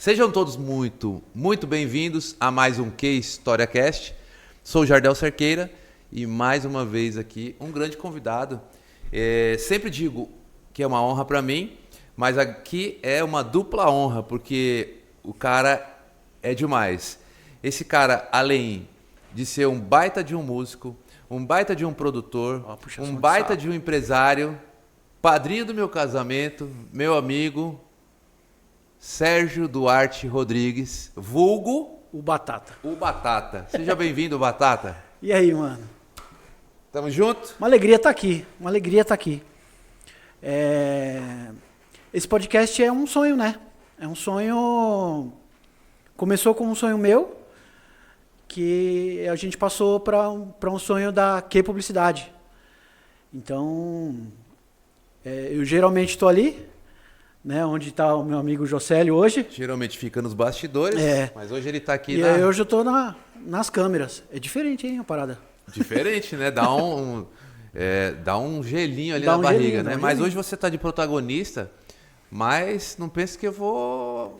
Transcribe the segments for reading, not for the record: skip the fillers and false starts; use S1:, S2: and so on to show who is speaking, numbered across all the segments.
S1: Sejam todos muito bem-vindos a mais um Que HistóriaCast. Sou o Jardel Cerqueira e mais uma vez aqui um grande convidado. Sempre digo que é uma honra para mim, mas aqui é uma dupla honra, porque o cara é demais. Esse cara, além de ser um baita de um músico, um baita de um produtor, um baita de um empresário, padrinho do meu casamento, meu amigo Sérgio Duarte Rodrigues, vulgo
S2: o Batata.
S1: O Batata. Seja bem-vindo, Batata.
S2: E aí, mano?
S1: Tamo junto?
S2: Uma alegria estar aqui, Esse podcast é um sonho, né? É um sonho... Começou com um sonho meu, que a gente passou para um sonho da Que Publicidade. Então, eu geralmente estou ali, né, onde está o meu amigo Jocélio hoje.
S1: Geralmente fica nos bastidores, mas hoje ele está aqui
S2: e hoje eu estou nas câmeras. É diferente, hein, a parada?
S1: Diferente, né? Dá um gelinho ali na barriga, né? Mas hoje você está de protagonista, mas não pense que eu vou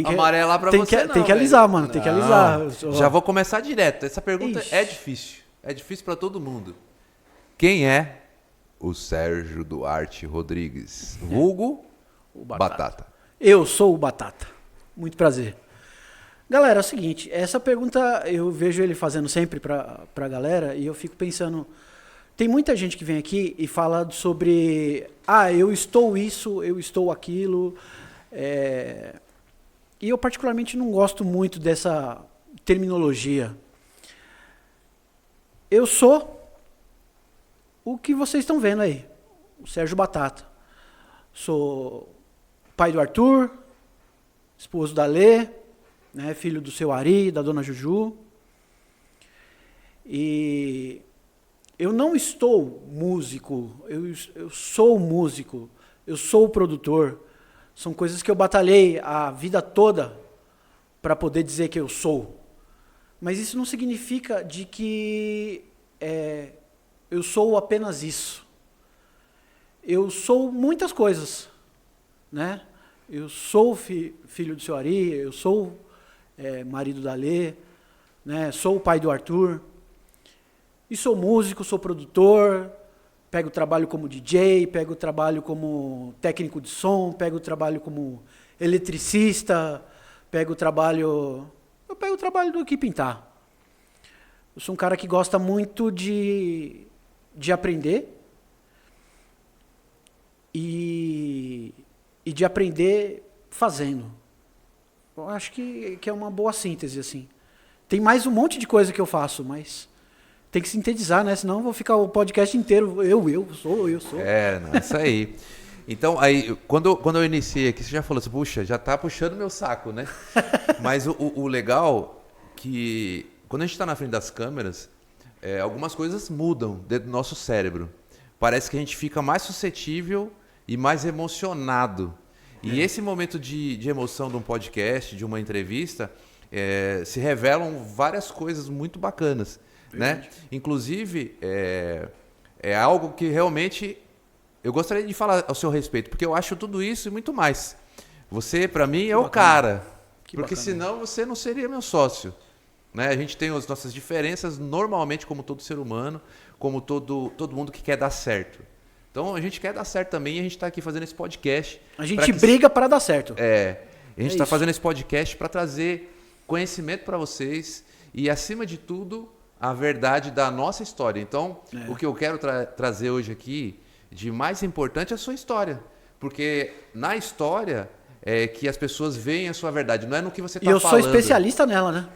S1: amarelar para você, não.
S2: Tem que alisar, mano, tem que alisar.
S1: Já vou começar direto. Essa pergunta é difícil. É difícil para todo mundo. Quem é o Sérgio Duarte Rodrigues? Vulgo
S2: o Batata.
S1: Batata.
S2: Eu sou o Batata. Muito prazer. Galera, é o seguinte, essa pergunta eu vejo ele fazendo sempre pra galera e eu fico pensando, tem muita gente que vem aqui e fala sobre, eu estou isso, eu estou aquilo, e eu particularmente não gosto muito dessa terminologia. Eu sou o que vocês estão vendo aí, o Sérgio Batata. Sou pai do Arthur, esposo da Lê, né, filho do seu Ari, da dona Juju. E eu não estou músico, eu sou músico, eu sou produtor. São coisas que eu batalhei a vida toda para poder dizer que eu sou. Mas isso não significa de que eu sou apenas isso. Eu sou muitas coisas, né? Eu sou filho do seu Ari, eu sou marido da Lê, né? Sou o pai do Arthur, e sou músico, sou produtor, pego trabalho como DJ, pego trabalho como técnico de som, pego trabalho como eletricista, pego trabalho do que pintar. Eu sou um cara que gosta muito de aprender e de aprender fazendo. Eu acho que é uma boa síntese, assim. Tem mais um monte de coisa que eu faço, mas tem que sintetizar, né? Senão eu vou ficar o podcast inteiro, eu sou.
S1: Não, isso aí. Então, aí, quando eu iniciei aqui, você já falou assim, puxa, já tá puxando meu saco, né? Mas o legal que, quando a gente está na frente das câmeras, algumas coisas mudam dentro do nosso cérebro. Parece que a gente fica mais suscetível e mais emocionado. E esse momento de emoção de um podcast, de uma entrevista, se revelam várias coisas muito bacanas, né? Inclusive, é algo que realmente eu gostaria de falar ao seu respeito, porque eu acho tudo isso e muito mais. Você, para mim, é o cara, porque senão você não seria meu sócio. Né? A gente tem as nossas diferenças normalmente, como todo ser humano, como todo mundo que quer dar certo. Então a gente quer dar certo também e a gente está aqui fazendo esse podcast.
S2: A gente briga para dar certo.
S1: A gente está fazendo esse podcast para trazer conhecimento para vocês e, acima de tudo, a verdade da nossa história. Então, o que eu quero trazer hoje aqui, de mais importante, é a sua história. Porque na história é que as pessoas veem a sua verdade, não é no que você está falando.
S2: E eu sou especialista nela, né?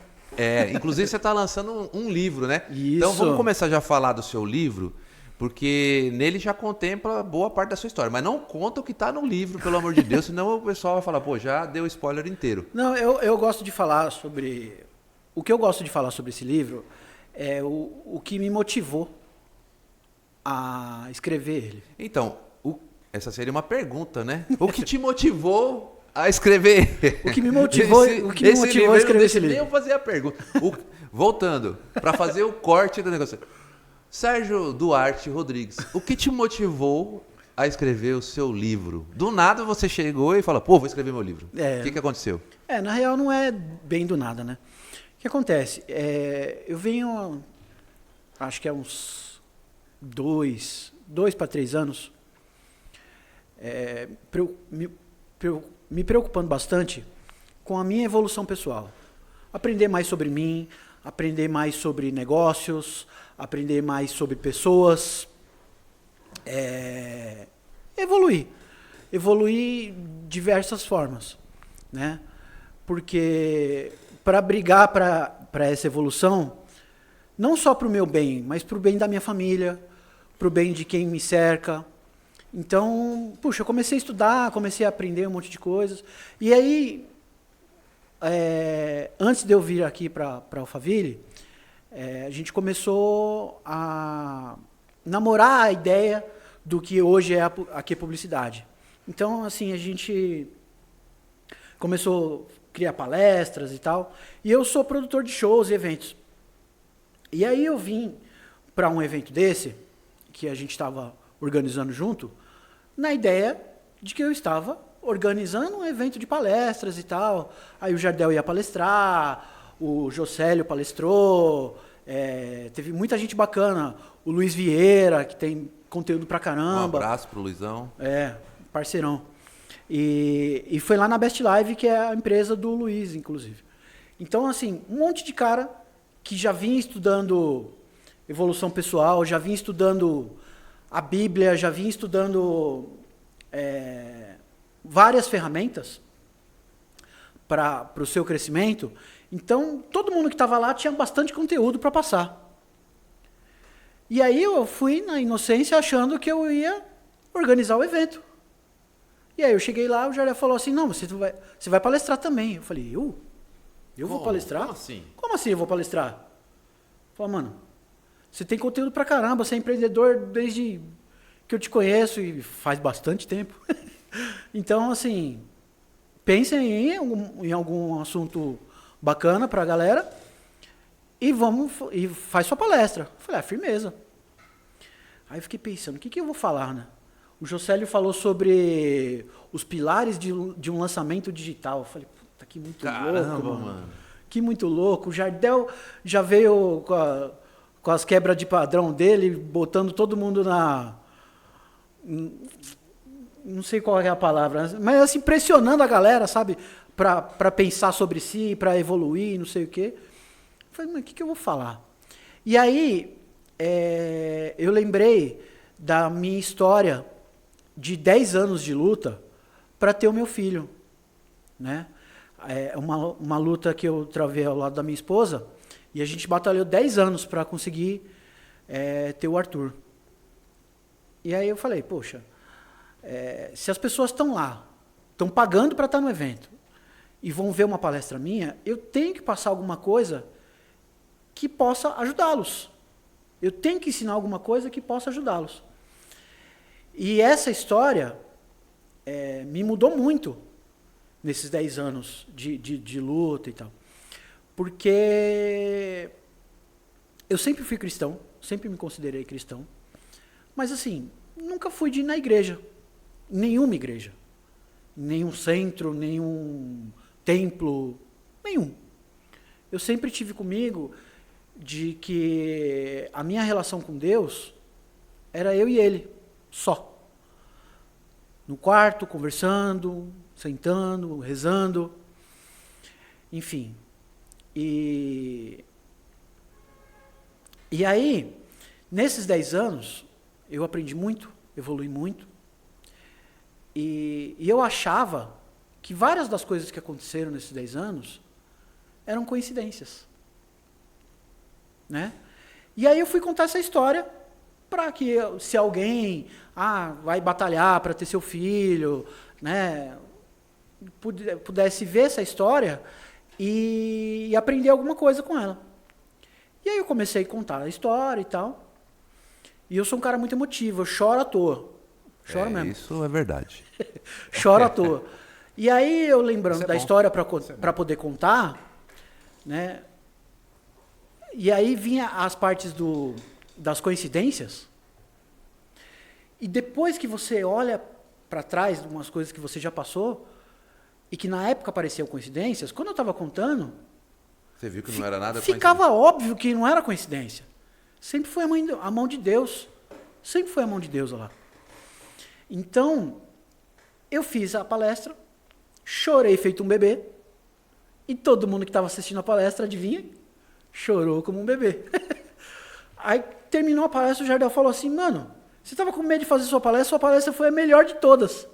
S1: Inclusive você está lançando um livro, né?
S2: Isso.
S1: Então vamos começar já a falar do seu livro, porque nele já contempla boa parte da sua história. Mas não conta o que está no livro, pelo amor de Deus, senão o pessoal vai falar, pô, já deu spoiler inteiro.
S2: Não, eu gosto de falar sobre... O que eu gosto de falar sobre esse livro é o que me motivou a escrever ele.
S1: Então, essa seria uma pergunta, né? O que te motivou a escrever?
S2: O que me motivou a escrever esse livro?
S1: Nem eu fazer a pergunta. Voltando, para fazer o corte do negócio. Sérgio Duarte Rodrigues, o que te motivou a escrever o seu livro? Do nada você chegou e fala, pô, vou escrever meu livro. O que aconteceu?
S2: Na real não é bem do nada, né? O que acontece? Eu venho, acho que há uns 2 para 3 anos, me preocupando bastante com a minha evolução pessoal. Aprender mais sobre mim, aprender mais sobre negócios, aprender mais sobre pessoas, evoluir de diversas formas, né? Porque para brigar para essa evolução, não só para o meu bem, mas para o bem da minha família, para o bem de quem me cerca. Então, puxa, eu comecei a estudar, comecei a aprender um monte de coisas. E aí, antes de eu vir aqui para Alphaville, a gente começou a namorar a ideia do que hoje é aqui publicidade. Então, assim, a gente começou a criar palestras e tal. E eu sou produtor de shows e eventos. E aí eu vim para um evento desse, que a gente estava organizando junto, na ideia de que eu estava organizando um evento de palestras e tal. Aí o Jardel ia palestrar, o Jocélio palestrou, teve muita gente bacana. O Luiz Vieira, que tem conteúdo pra caramba.
S1: Um abraço pro Luizão.
S2: Parceirão. E foi lá na Best Live, que é a empresa do Luiz, inclusive. Então, assim, um monte de cara que já vinha estudando evolução pessoal, já vinha estudando a Bíblia, já vinha estudando várias ferramentas para o seu crescimento. Então, todo mundo que estava lá tinha bastante conteúdo para passar. E aí eu fui na inocência achando que eu ia organizar o evento. E aí eu cheguei lá, o Jardel falou assim, não, você vai palestrar também. Eu falei, eu vou palestrar?
S1: Como assim?
S2: Como assim eu vou palestrar? Eu falei, mano, você tem conteúdo pra caramba, você é empreendedor desde que eu te conheço e faz bastante tempo. Então, assim, pensem em algum assunto bacana pra galera e faz sua palestra. Eu falei, firmeza. Aí eu fiquei pensando, o que eu vou falar, né? O Jocélio falou sobre os pilares de um lançamento digital. Eu falei, puta, que muito louco, mano. Que muito louco. O Jardel já veio com as quebras de padrão dele, botando todo mundo não sei qual é a palavra, mas assim, pressionando a galera, sabe? Pra pensar sobre si, pra evoluir, não sei o quê. Eu falei, mas o que eu vou falar? E aí, eu lembrei da minha história de 10 anos de luta para ter o meu filho, né? Uma luta que eu travei ao lado da minha esposa e a gente batalhou 10 anos para conseguir ter o Arthur. E aí eu falei, poxa, se as pessoas estão lá, estão pagando para estar no evento e vão ver uma palestra minha, eu tenho que passar alguma coisa que possa ajudá-los. Eu tenho que ensinar alguma coisa que possa ajudá-los. E essa história me mudou muito nesses 10 anos de luta e tal. Porque eu sempre fui cristão, sempre me considerei cristão, mas assim, nunca fui de ir na igreja, nenhuma igreja, nenhum centro, nenhum templo, nenhum. Eu sempre tive comigo de que a minha relação com Deus era eu e Ele, só. No quarto, conversando, sentando, rezando, enfim. E aí, nesses 10 anos, eu aprendi muito, evolui muito, e eu achava que várias das coisas que aconteceram nesses 10 anos eram coincidências, né? E aí eu fui contar essa história para que, se alguém vai batalhar para ter seu filho, né, pudesse ver essa história e aprender alguma coisa com ela. E aí eu comecei a contar a história e tal. E eu sou um cara muito emotivo, eu choro à toa. Choro mesmo.
S1: Isso é verdade.
S2: Choro à toa. E aí eu lembrando da história para poder contar, né? E aí vinha as partes das coincidências. E depois que você olha para trás de umas coisas que você já passou, e que na época pareciam coincidências, quando eu estava contando...
S1: Você viu que não era nada
S2: ficava óbvio que não era coincidência. Sempre foi a mão de Deus. Sempre foi a mão de Deus lá. Então, eu fiz a palestra, chorei feito um bebê, e todo mundo que estava assistindo a palestra, adivinha? Chorou como um bebê. Aí terminou a palestra, o Jardel falou assim, mano, você estava com medo de fazer sua palestra foi a melhor de todas.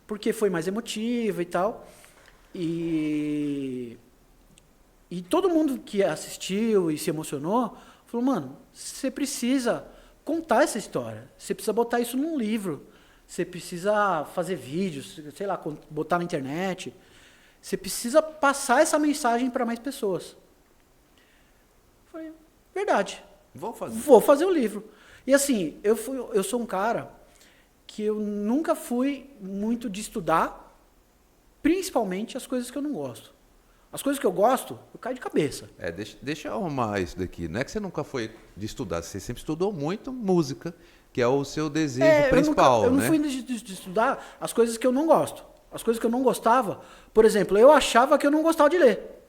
S2: Porque foi mais emotiva e tal. E todo mundo que assistiu e se emocionou, falou, mano, você precisa contar essa história. Você precisa botar isso num livro. Você precisa fazer vídeos, sei lá, botar na internet. Você precisa passar essa mensagem para mais pessoas. Foi verdade. Vou fazer o livro. E assim, eu sou um cara que eu nunca fui muito de estudar, principalmente as coisas que eu não gosto. As coisas que eu gosto, eu caio de cabeça.
S1: Deixa eu arrumar isso daqui. Não é que você nunca foi de estudar, você sempre estudou muito música, que é o seu desejo principal.
S2: Eu não fui de estudar as coisas que eu não gosto. As coisas que eu não gostava. Por exemplo, eu achava que eu não gostava de ler.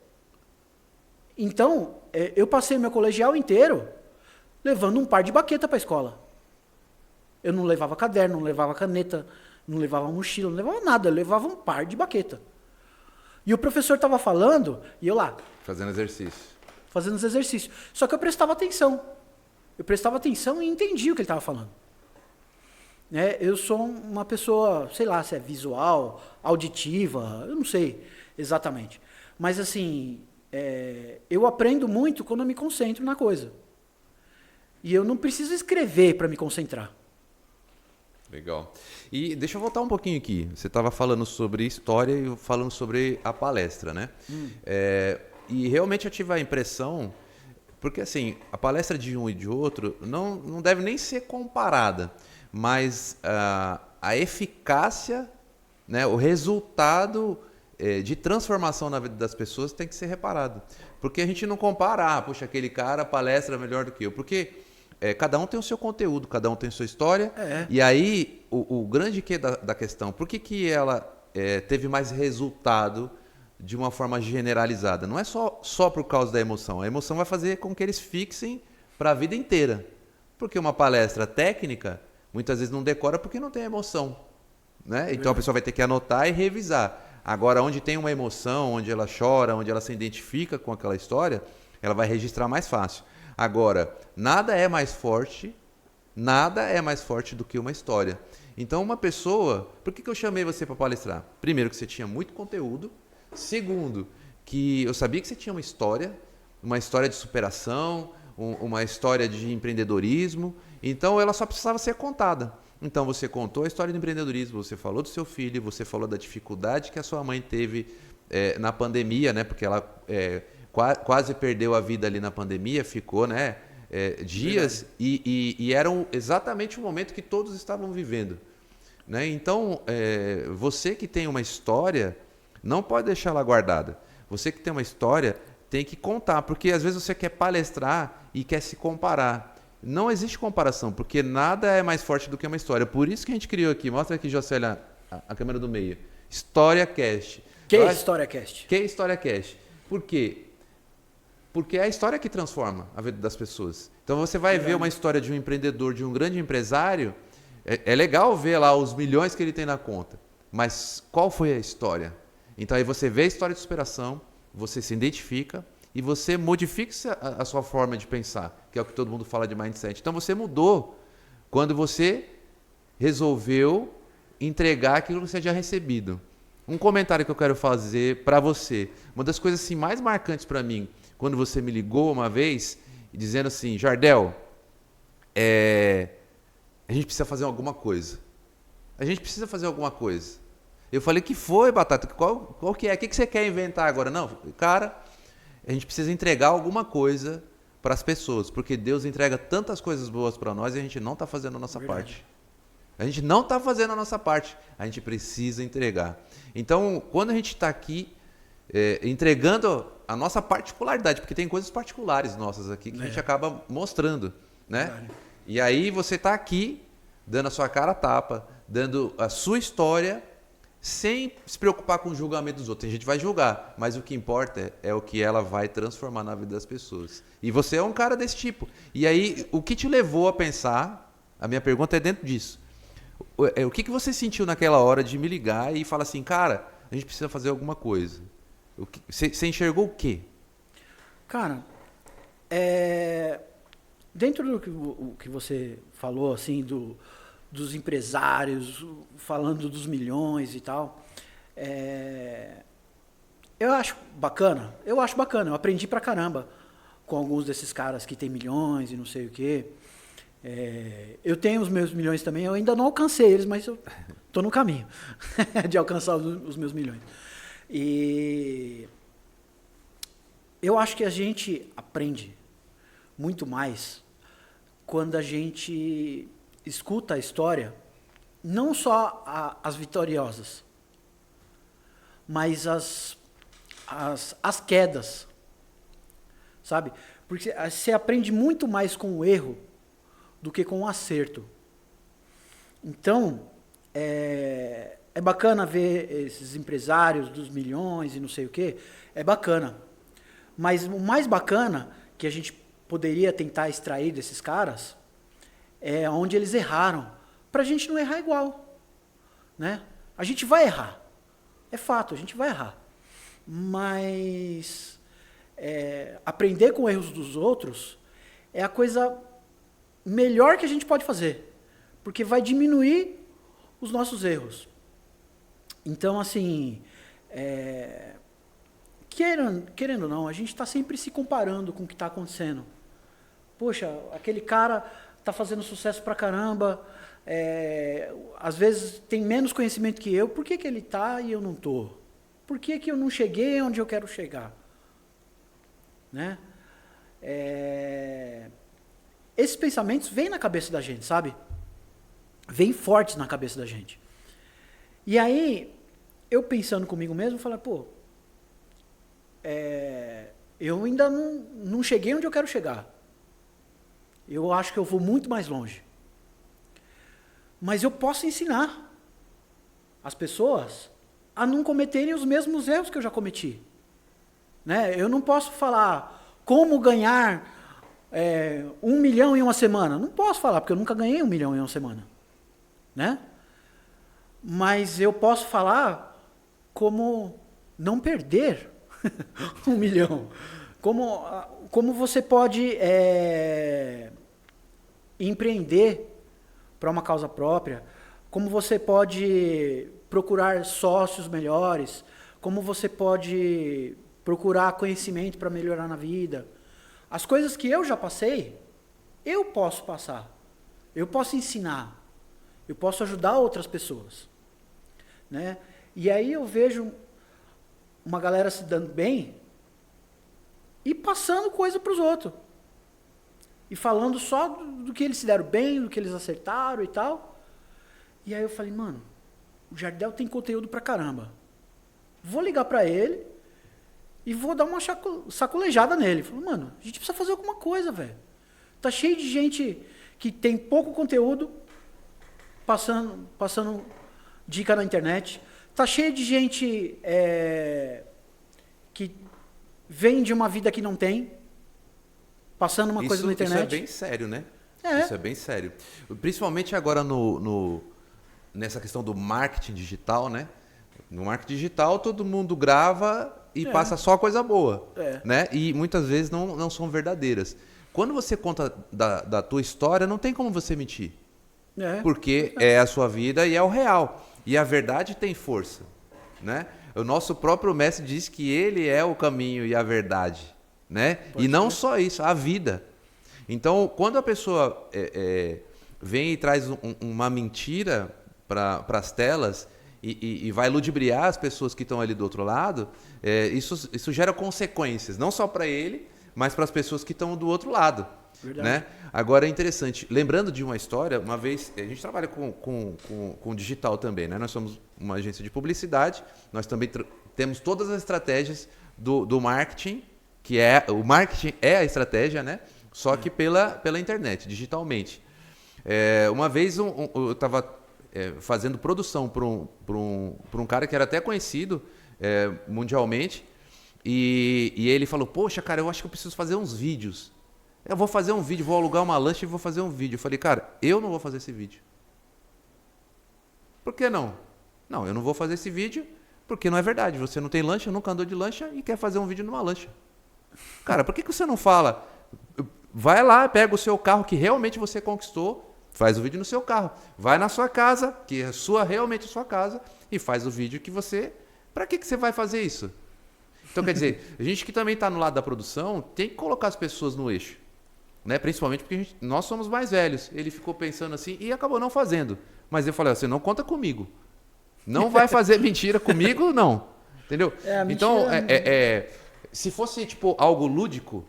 S2: Então, eu passei meu colegial inteiro levando um par de baqueta para a escola. Eu não levava caderno, não levava caneta, não levava mochila, não levava nada. Eu levava um par de baqueta. E o professor estava falando, e eu lá.
S1: Fazendo exercício.
S2: Fazendo os exercícios. Só que eu prestava atenção. Eu prestava atenção e entendia o que ele estava falando. Eu sou uma pessoa, sei lá, se é visual, auditiva, eu não sei exatamente. Mas assim, eu aprendo muito quando eu me concentro na coisa. E eu não preciso escrever para me concentrar.
S1: Legal. E deixa eu voltar um pouquinho aqui. Você estava falando sobre história e falando sobre a palestra, né? E realmente eu tive a impressão, porque assim, a palestra de um e de outro não deve nem ser comparada, mas a eficácia, né, o resultado de transformação na vida das pessoas tem que ser reparado. Porque a gente não compara, puxa, aquele cara, a palestra é melhor do que eu. Porque cada um tem o seu conteúdo, cada um tem a sua história. E aí, o grande quê da questão, por que ela teve mais resultado de uma forma generalizada? Não é só por causa da emoção. A emoção vai fazer com que eles fixem para a vida inteira. Porque uma palestra técnica, muitas vezes não decora porque não tem emoção. Né? Então a pessoa vai ter que anotar e revisar. Agora, onde tem uma emoção, onde ela chora, onde ela se identifica com aquela história, ela vai registrar mais fácil. Agora, nada é mais forte do que uma história. Então, uma pessoa... Por que eu chamei você para palestrar? Primeiro, que você tinha muito conteúdo. Segundo, que eu sabia que você tinha uma história de superação, uma história de empreendedorismo. Então, ela só precisava ser contada. Então, você contou a história do empreendedorismo, você falou do seu filho, você falou da dificuldade que a sua mãe teve na pandemia, né? Porque ela... quase perdeu a vida ali na pandemia, ficou, né, dias, e era exatamente o momento que todos estavam vivendo. Né? Então, você que tem uma história, não pode deixar ela guardada. Você que tem uma história, tem que contar, porque às vezes você quer palestrar e quer se comparar. Não existe comparação, porque nada é mais forte do que uma história. Por isso que a gente criou aqui, mostra aqui, Jocélia, a câmera do meio, HistóriaCast.
S2: Que é HistóriaCast?
S1: Que é HistóriaCast? Por quê? Porque é a história que transforma a vida das pessoas. Então você vai ver uma história de um empreendedor, de um grande empresário, é legal ver lá os milhões que ele tem na conta, mas qual foi a história? Então aí você vê a história de superação, você se identifica e você modifica a sua forma de pensar, que é o que todo mundo fala de mindset. Então você mudou quando você resolveu entregar aquilo que você já recebido. Um comentário que eu quero fazer para você, uma das coisas assim, mais marcantes para mim, quando você me ligou uma vez, dizendo assim, Jardel, a gente precisa fazer alguma coisa. A gente precisa fazer alguma coisa. Eu falei, que foi, Batata? Qual que é? O que você quer inventar agora? Não, cara, a gente precisa entregar alguma coisa para as pessoas, porque Deus entrega tantas coisas boas para nós e a gente não está fazendo a nossa parte. A gente não está fazendo a nossa parte. A gente precisa entregar. Então, quando a gente está aqui entregando a nossa particularidade, porque tem coisas particulares nossas aqui que a gente acaba mostrando, né? E aí você está aqui dando a sua cara a tapa, dando a sua história, sem se preocupar com o julgamento dos outros. A gente vai julgar, mas o que importa é o que ela vai transformar na vida das pessoas. E você é um cara desse tipo. E aí, o que te levou a pensar, a minha pergunta é dentro disso. O que você sentiu naquela hora de me ligar e falar assim, cara, a gente precisa fazer alguma coisa? Você enxergou o quê?
S2: Cara, dentro do que você falou, assim, dos empresários, falando dos milhões e tal, eu acho bacana, eu aprendi pra caramba com alguns desses caras que tem milhões e não sei o quê. Eu tenho os meus milhões também, eu ainda não alcancei eles, mas eu tô no caminho de alcançar os meus milhões. E eu acho que a gente aprende muito mais quando a gente escuta a história, não só as vitoriosas, mas as quedas, sabe? Porque você aprende muito mais com o erro do que com o acerto. Então, é bacana ver esses empresários dos milhões e não sei o quê, é bacana. Mas o mais bacana que a gente poderia tentar extrair desses caras é onde eles erraram, para a gente não errar igual, né? A gente vai errar, é fato, a gente vai errar. Mas aprender com erros dos outros é a coisa melhor que a gente pode fazer, porque vai diminuir os nossos erros. Então, assim, querendo ou não, a gente está sempre se comparando com o que está acontecendo. Poxa, aquele cara está fazendo sucesso pra caramba, às vezes tem menos conhecimento que eu, por que ele está e eu não estou? Por que eu não cheguei onde eu quero chegar? Né? Esses pensamentos vêm na cabeça da gente, sabe? Vêm fortes na cabeça da gente. E aí, eu pensando comigo mesmo, falei, eu ainda não cheguei onde eu quero chegar. Eu acho que eu vou muito mais longe. Mas eu posso ensinar as pessoas a não cometerem os mesmos erros que eu já cometi. Né? Eu não posso falar como ganhar 1 milhão em uma semana. Não posso falar, porque eu nunca ganhei 1 milhão em uma semana. Né? Mas eu posso falar como não perder 1 milhão. Como você pode empreender para uma causa própria, como você pode procurar sócios melhores, como você pode procurar conhecimento para melhorar na vida. As coisas que eu já passei, eu posso passar, eu posso ensinar, eu posso ajudar outras pessoas. Né? E aí eu vejo uma galera se dando bem e passando coisa para os outros. E falando só do que eles se deram bem, do que eles acertaram e tal. E aí eu falei, mano, o Jardel tem conteúdo pra caramba. Vou ligar pra ele e vou dar uma sacolejada nele. Falei, mano, a gente precisa fazer alguma coisa, velho. Tá cheio de gente que tem pouco conteúdo passando dica na internet. Tá cheio de gente que vem de uma vida que não tem, passando uma coisa na internet.
S1: Isso é bem sério, né? Isso é bem sério. Principalmente agora nessa questão do marketing digital, né? No marketing digital, todo mundo grava e passa só coisa boa. Né? E muitas vezes não são verdadeiras. Quando você conta da tua história, não tem como você mentir. Porque é a sua vida e é o real. E a verdade tem força. Né? O nosso próprio mestre diz que ele é o caminho e a verdade. Né? E não só isso, a vida. Então, quando a pessoa vem e traz uma mentira para as telas e vai ludibriar as pessoas que estão ali do outro lado, isso gera consequências, não só para ele, mas para as pessoas que estão do outro lado. Né? Agora é interessante, lembrando de uma história, uma vez, a gente trabalha com digital também, né? Nós somos uma agência de publicidade, nós também temos todas as estratégias do marketing, o marketing é a estratégia, né? Só que pela internet, digitalmente. Uma vez eu estava fazendo produção para um cara que era até conhecido mundialmente, e ele falou, poxa, cara, eu acho que eu preciso fazer uns vídeos. Eu vou fazer um vídeo, vou alugar uma lancha e vou fazer um vídeo. Eu falei, cara, eu não vou fazer esse vídeo. Por que não? Não, eu não vou fazer esse vídeo porque não é verdade. Você não tem lancha, nunca andou de lancha e quer fazer um vídeo numa lancha. Cara, por que você não fala? Vai lá, pega o seu carro que realmente você conquistou, faz o vídeo no seu carro. Vai na sua casa, que é realmente a sua casa, e faz o vídeo que você... Para que você vai fazer isso? Então, quer dizer, a gente que também está no lado da produção tem que colocar as pessoas no eixo. Né? Principalmente porque nós somos mais velhos. Ele ficou pensando assim e acabou não fazendo. Mas eu falei, você não conta comigo. Não vai fazer mentira comigo, não. Entendeu? Então, se fosse tipo algo lúdico,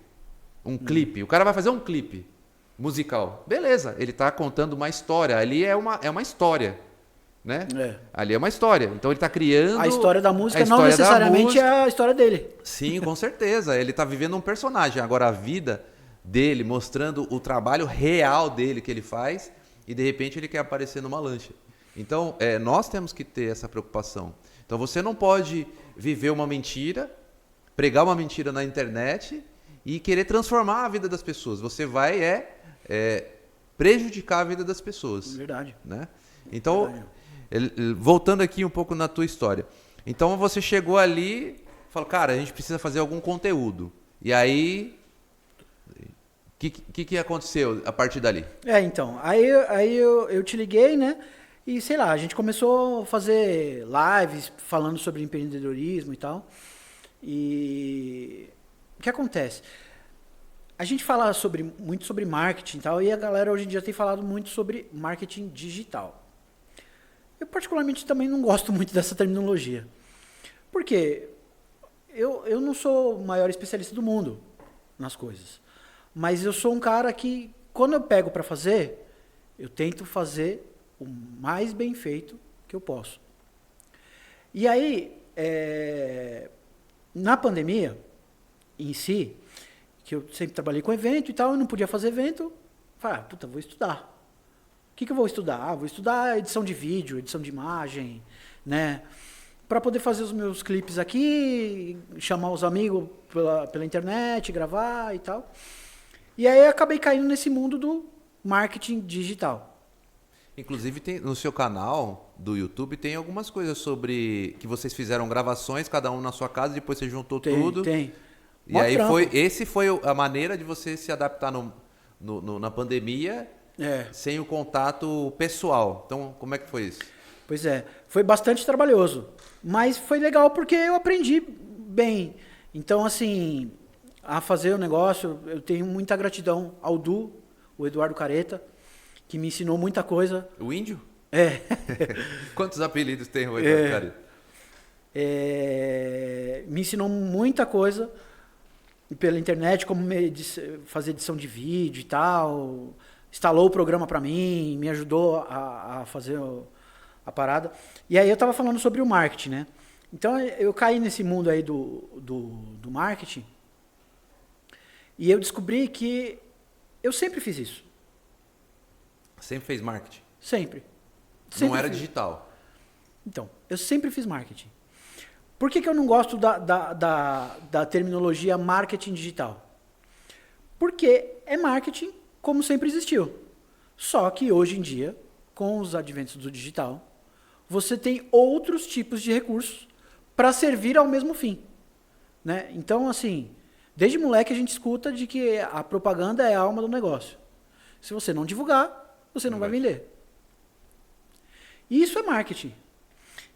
S1: um clipe, o cara vai fazer um clipe musical. Beleza, ele está contando uma história. Ali é uma história. Né? Ali é uma história. Então ele está criando...
S2: A história da música não necessariamente é a história dele.
S1: Sim, com certeza. Ele está vivendo um personagem. Agora a vida dele, mostrando o trabalho real dele que ele faz, e de repente ele quer aparecer numa lancha. Então, nós temos que ter essa preocupação. Então você não pode viver uma mentira, pregar uma mentira na internet e querer transformar a vida das pessoas. Você vai prejudicar a vida das pessoas.
S2: Verdade.
S1: Né? Então, voltando aqui um pouco na tua história. Então você chegou ali, falou, cara, a gente precisa fazer algum conteúdo. E aí... O que aconteceu a partir dali?
S2: Então, aí eu te liguei, né? E sei lá, a gente começou a fazer lives falando sobre empreendedorismo e tal. E o que acontece? A gente fala muito sobre marketing e tal, e a galera hoje em dia tem falado muito sobre marketing digital. Eu particularmente também não gosto muito dessa terminologia. Por quê? Eu não sou o maior especialista do mundo nas coisas. Mas eu sou um cara que, quando eu pego para fazer, eu tento fazer o mais bem feito que eu posso. E aí, na pandemia em si, que eu sempre trabalhei com evento e tal, eu não podia fazer evento, falei, vou estudar. O que eu vou estudar? Vou estudar edição de vídeo, edição de imagem, né? Para poder fazer os meus clipes aqui, chamar os amigos pela internet, gravar e tal. E aí eu acabei caindo nesse mundo do marketing digital.
S1: Inclusive, no seu canal do YouTube tem algumas coisas sobre que vocês fizeram gravações, cada um na sua casa, e depois você juntou tudo.
S2: Tem.
S1: E aí esse foi a maneira de você se adaptar na pandemia, sem o contato pessoal. Então, como é que foi isso?
S2: Pois foi bastante trabalhoso, mas foi legal porque eu aprendi bem. Então, assim... a fazer o negócio, eu tenho muita gratidão ao Du, o Eduardo Careta, que me ensinou muita coisa.
S1: O índio?
S2: É.
S1: Quantos apelidos tem o Eduardo Careta?
S2: Me ensinou muita coisa pela internet, como fazer edição de vídeo e tal. Instalou o programa para mim, me ajudou a fazer a parada. E aí eu estava falando sobre o marketing, né? Então eu caí nesse mundo aí do marketing. E eu descobri que eu sempre fiz isso.
S1: Sempre fez marketing?
S2: Sempre
S1: Não era digital?
S2: Então, eu sempre fiz marketing. Por que eu não gosto da terminologia marketing digital? Porque é marketing como sempre existiu. Só que hoje em dia, com os adventos do digital, você tem outros tipos de recursos para servir ao mesmo fim. Né? Então, assim... desde moleque a gente escuta de que a propaganda é a alma do negócio. Se você não divulgar, você não vai vender. E isso é marketing.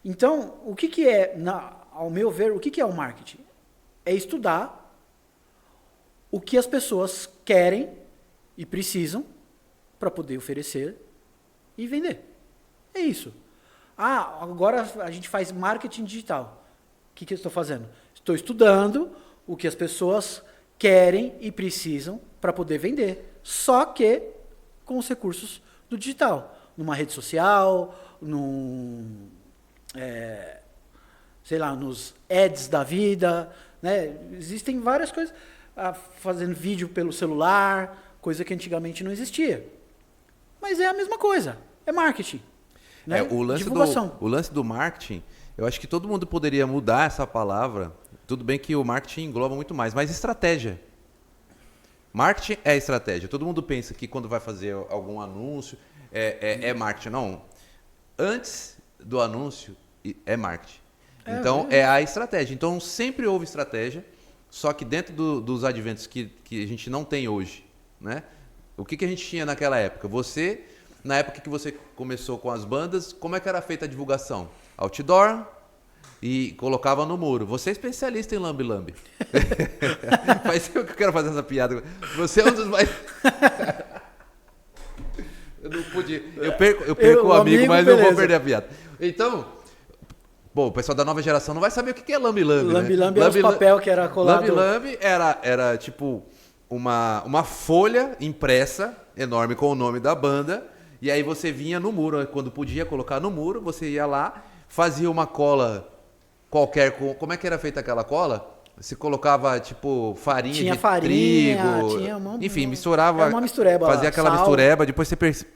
S2: Então, o que é, ao meu ver, o que é o marketing? É estudar o que as pessoas querem e precisam para poder oferecer e vender. É isso. Agora a gente faz marketing digital. O que eu estou fazendo? Estou estudando o que as pessoas querem e precisam para poder vender. Só que com os recursos do digital. Numa rede social, nos ads da vida. Né? Existem várias coisas. Fazendo vídeo pelo celular, coisa que antigamente não existia. mas é a mesma coisa. É marketing. Né? Divulgação.
S1: O lance do marketing, eu acho que todo mundo poderia mudar essa palavra. Tudo bem que o marketing engloba muito mais, mas estratégia. Marketing é estratégia. Todo mundo pensa que quando vai fazer algum anúncio é marketing. Não. Antes do anúncio é marketing. Então é a estratégia. Então sempre houve estratégia, só que dentro dos adventos que a gente não tem hoje, né? O que a gente tinha naquela época? Na época que você começou com as bandas, como é que era feita a divulgação? Outdoor e colocava no muro. Você é especialista em lambe-lambe. Mas eu quero fazer essa piada. Você é um dos mais... Eu não pude... Eu perco o amigo, mas
S2: beleza.
S1: não vou perder a piada. Então, o pessoal da nova geração não vai saber o que é lambe-lambe, né?
S2: Lambe-lambe era os papel que era colado.
S1: Lambe-lambe era tipo uma folha impressa enorme com o nome da banda. E aí você vinha no muro, quando podia colocar no muro, você ia lá, fazia uma cola qualquer. Como é que era feita aquela cola? Você colocava, tipo, farinha de trigo. Enfim, misturava.
S2: Era uma mistureba.
S1: Fazia aquela
S2: sal.
S1: mistureba. Depois você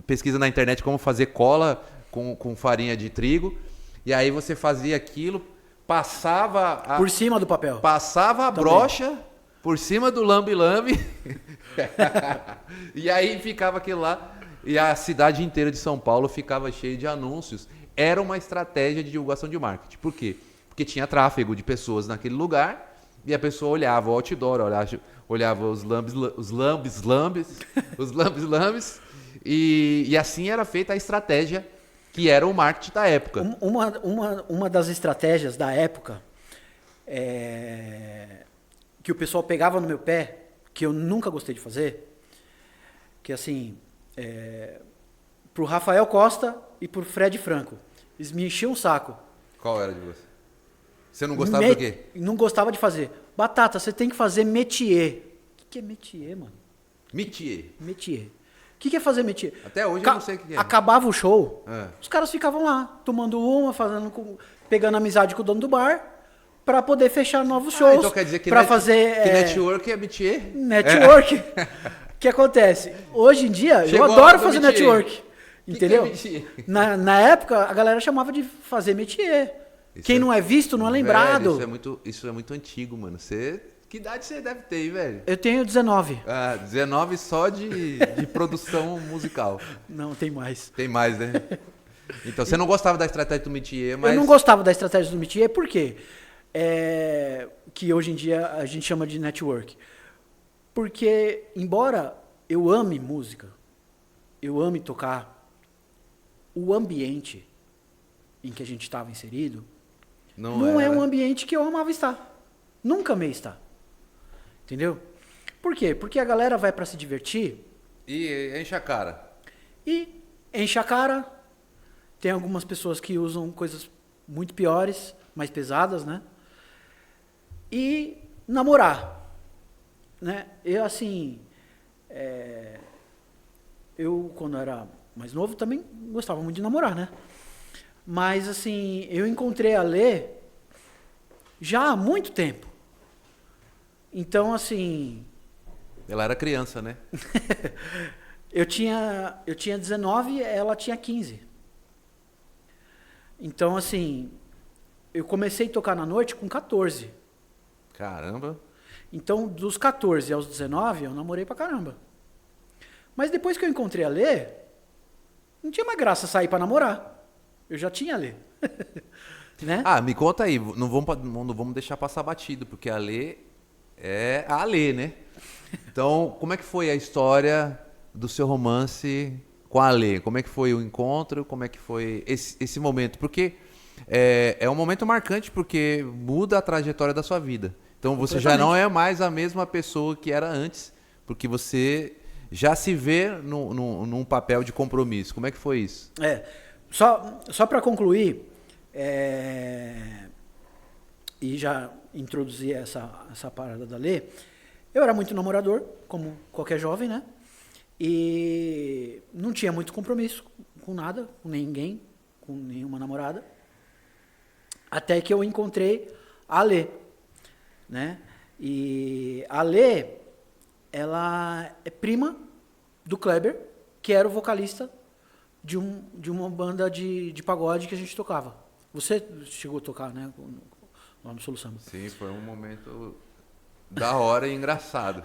S1: pesquisa na internet como fazer cola com farinha de trigo. E aí você fazia aquilo, passava...
S2: Por cima do papel.
S1: Passava a brocha por cima do lambe-lambe. E aí ficava aquilo lá. E a cidade inteira de São Paulo ficava cheia de anúncios. Era uma estratégia de divulgação de marketing. Por quê? Porque tinha tráfego de pessoas naquele lugar e a pessoa olhava o outdoor, olhava os lambes e assim era feita a estratégia que era o marketing da época.
S2: Uma das estratégias da época que o pessoal pegava no meu pé, que eu nunca gostei de fazer, que assim... pro Rafael Costa e pro Fred Franco. Eles me enchiam o saco.
S1: Qual era de você? Você não gostava do quê?
S2: Não gostava de fazer. Batata, você tem que fazer métier. O que é métier, mano?
S1: Métier.
S2: Métier. O que é fazer métier?
S1: Até hoje eu não sei o que é.
S2: Acabava o show, os caras ficavam lá, tomando uma, pegando amizade com o dono do bar, pra poder fechar novos shows.
S1: Então quer dizer que,
S2: fazer,
S1: que network é métier?
S2: Network. O que acontece? Hoje em dia, eu adoro fazer network. Entendeu?
S1: Que
S2: na época, a galera chamava de fazer métier. Quem não é visto, não é lembrado.
S1: Velho, isso é muito antigo, mano. Que idade você deve ter, hein, velho?
S2: Eu tenho 19.
S1: 19 só de produção musical.
S2: Não, tem mais.
S1: Tem mais, né? Então, você não gostava da estratégia do métier, mas...
S2: Eu não gostava da estratégia do métier, por quê? Que hoje em dia a gente chama de network. Porque, embora eu ame música, eu ame tocar, o ambiente em que a gente estava inserido não é um ambiente que eu amava estar. Nunca amei estar. Entendeu? Por quê? Porque a galera vai para se divertir.
S1: E enche a cara.
S2: E enche a cara. Tem algumas pessoas que usam coisas muito piores, mais pesadas, né? E namorar. Né? Eu, assim, eu, quando era mais novo, também gostava muito de namorar, né? Mas, assim, eu encontrei a Lê já há muito tempo. Então, assim...
S1: Ela era criança, né?
S2: eu tinha 19, ela tinha 15. Então, assim, eu comecei a tocar na noite com 14.
S1: Caramba!
S2: Então, dos 14 aos 19, eu namorei pra caramba. Mas depois que eu encontrei a Lê, não tinha mais graça sair pra namorar. Eu já tinha a Lê. Né?
S1: Me conta aí. Não vamos deixar passar batido, porque a Lê é a Lê, né? Então, como é que foi a história do seu romance com a Lê? Como é que foi o encontro? Como é que foi esse momento? Porque é um momento marcante, porque muda a trajetória da sua vida. Então você já não é mais a mesma pessoa que era antes, porque você já se vê num papel de compromisso. Como é que foi isso?
S2: Só para concluir, e já introduzir essa parada da Lê, eu era muito namorador, como qualquer jovem, né? E não tinha muito compromisso com nada, com ninguém, com nenhuma namorada. Até que eu encontrei a Lê, né? E a Lê, ela é prima do Kleber, que era o vocalista de uma banda de pagode que a gente tocava. Você chegou a tocar, né? Lá no Solo Samba.
S1: Sim, foi um momento da hora e engraçado.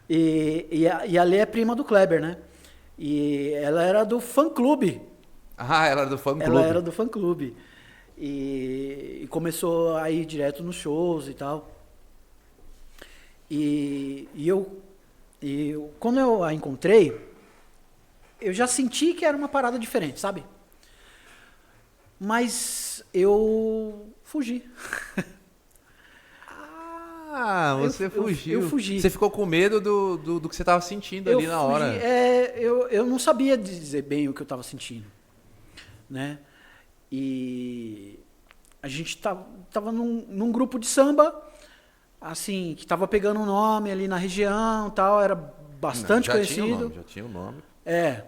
S2: E a Lê é prima do Kleber, né? E ela era do fã-clube.
S1: Ah, ela era do fã-clube.
S2: Ela era do fã-clube. E começou a ir direto nos shows e tal. E quando eu a encontrei, eu já senti que era uma parada diferente, sabe? Mas eu fugi.
S1: Ah, você fugiu.
S2: Eu fugi.
S1: Você ficou com medo do que você estava sentindo ali na hora.
S2: Eu não sabia dizer bem o que eu estava sentindo, né? E a gente tava num grupo de samba, assim, que tava pegando um nome ali na região e tal, era bastante conhecido.
S1: Já tinha um nome.
S2: É.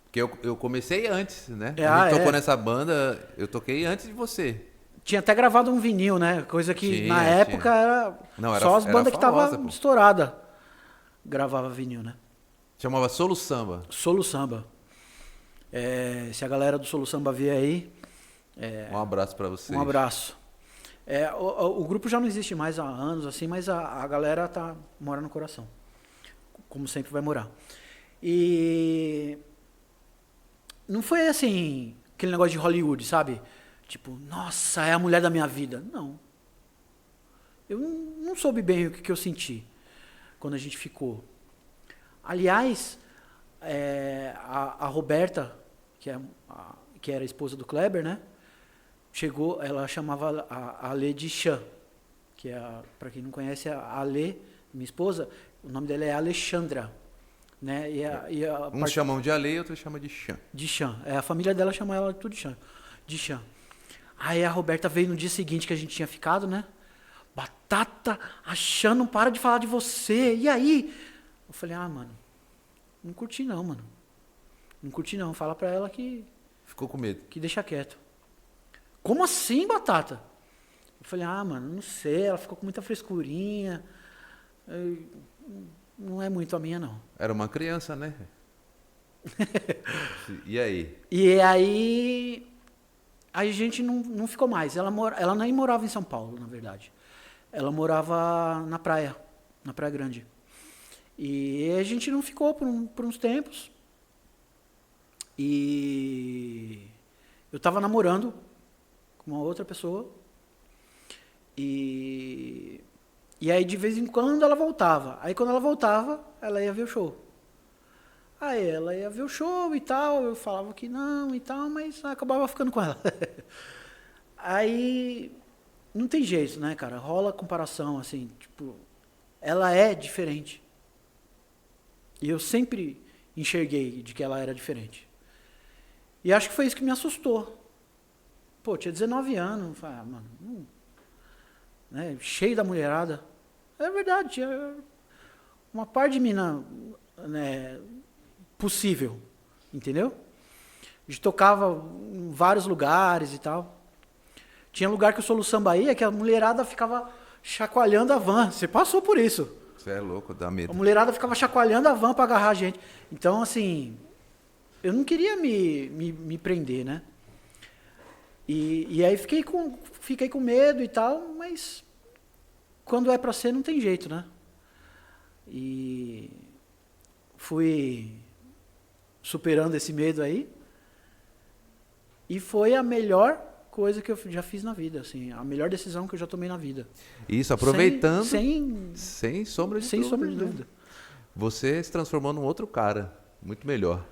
S1: Porque eu comecei antes, né?
S2: A
S1: gente tocou nessa banda, eu toquei antes de você.
S2: Tinha até gravado um vinil, né? Coisa que na época era só as bandas que estavam estouradas gravava vinil, né?
S1: Chamava Solo Samba.
S2: Solo Samba. Se a galera do Solo Samba vier aí...
S1: um abraço pra vocês.
S2: Um abraço. O grupo já não existe mais há anos, assim, mas a galera mora no coração. Como sempre vai morar. E... não foi assim, aquele negócio de Hollywood, sabe? Tipo, nossa, é a mulher da minha vida. Não. Eu não soube bem o que eu senti quando a gente ficou. Aliás, a Roberta, que era a esposa do Kleber, né? Chegou, ela chamava a Lê de Chan, que para quem não conhece, a Lê, minha esposa, o nome dela é Alexandra. Né?
S1: Uns chamam de Ale e outros chamam de Chan.
S2: De Chan. A família dela chama ela tudo de Chan. Aí a Roberta veio no dia seguinte que a gente tinha ficado, né? Batata, a Chan não para de falar de você. E aí? Eu falei, mano, não curti não, mano. Não curti não. Fala pra ela que...
S1: Ficou com medo.
S2: Que deixa quieto. Como assim, Batata? Eu falei, mano, não sei. Ela ficou com muita frescurinha. Não é muito a minha, não.
S1: Era uma criança, né? E aí?
S2: E aí a gente não ficou mais. Ela nem morava em São Paulo, na verdade. Ela morava na Praia Grande. E a gente não ficou por uns tempos. E eu estava namorando com uma outra pessoa. E aí, de vez em quando, ela voltava. Aí, quando ela voltava, ela ia ver o show. Aí, ela ia ver o show e tal. Eu falava que não e tal, mas acabava ficando com ela. Aí, não tem jeito, né, cara? Rola comparação, assim, tipo... Ela é diferente. E eu sempre enxerguei de que ela era diferente. E acho que foi isso que me assustou. Pô, tinha 19 anos. Falei, mano... né, cheio da mulherada. É verdade, tinha uma par de mina, né, possível, entendeu? A gente tocava em vários lugares e tal. Tinha lugar que o Solo Samba ia, que a mulherada ficava chacoalhando a van. Você passou por isso.
S1: Você é louco, dá medo.
S2: A mulherada ficava chacoalhando a van para agarrar a gente. Então, assim, eu não queria me prender, né? E aí fiquei com medo e tal, mas... quando é pra ser, não tem jeito, né? E fui superando esse medo aí. E foi a melhor coisa que eu já fiz na vida, assim, a melhor decisão que eu já tomei na vida.
S1: Isso, aproveitando.
S2: Sem
S1: sombra de
S2: sem
S1: dúvida.
S2: sombra de dúvida.
S1: Você se transformou num outro cara, muito melhor.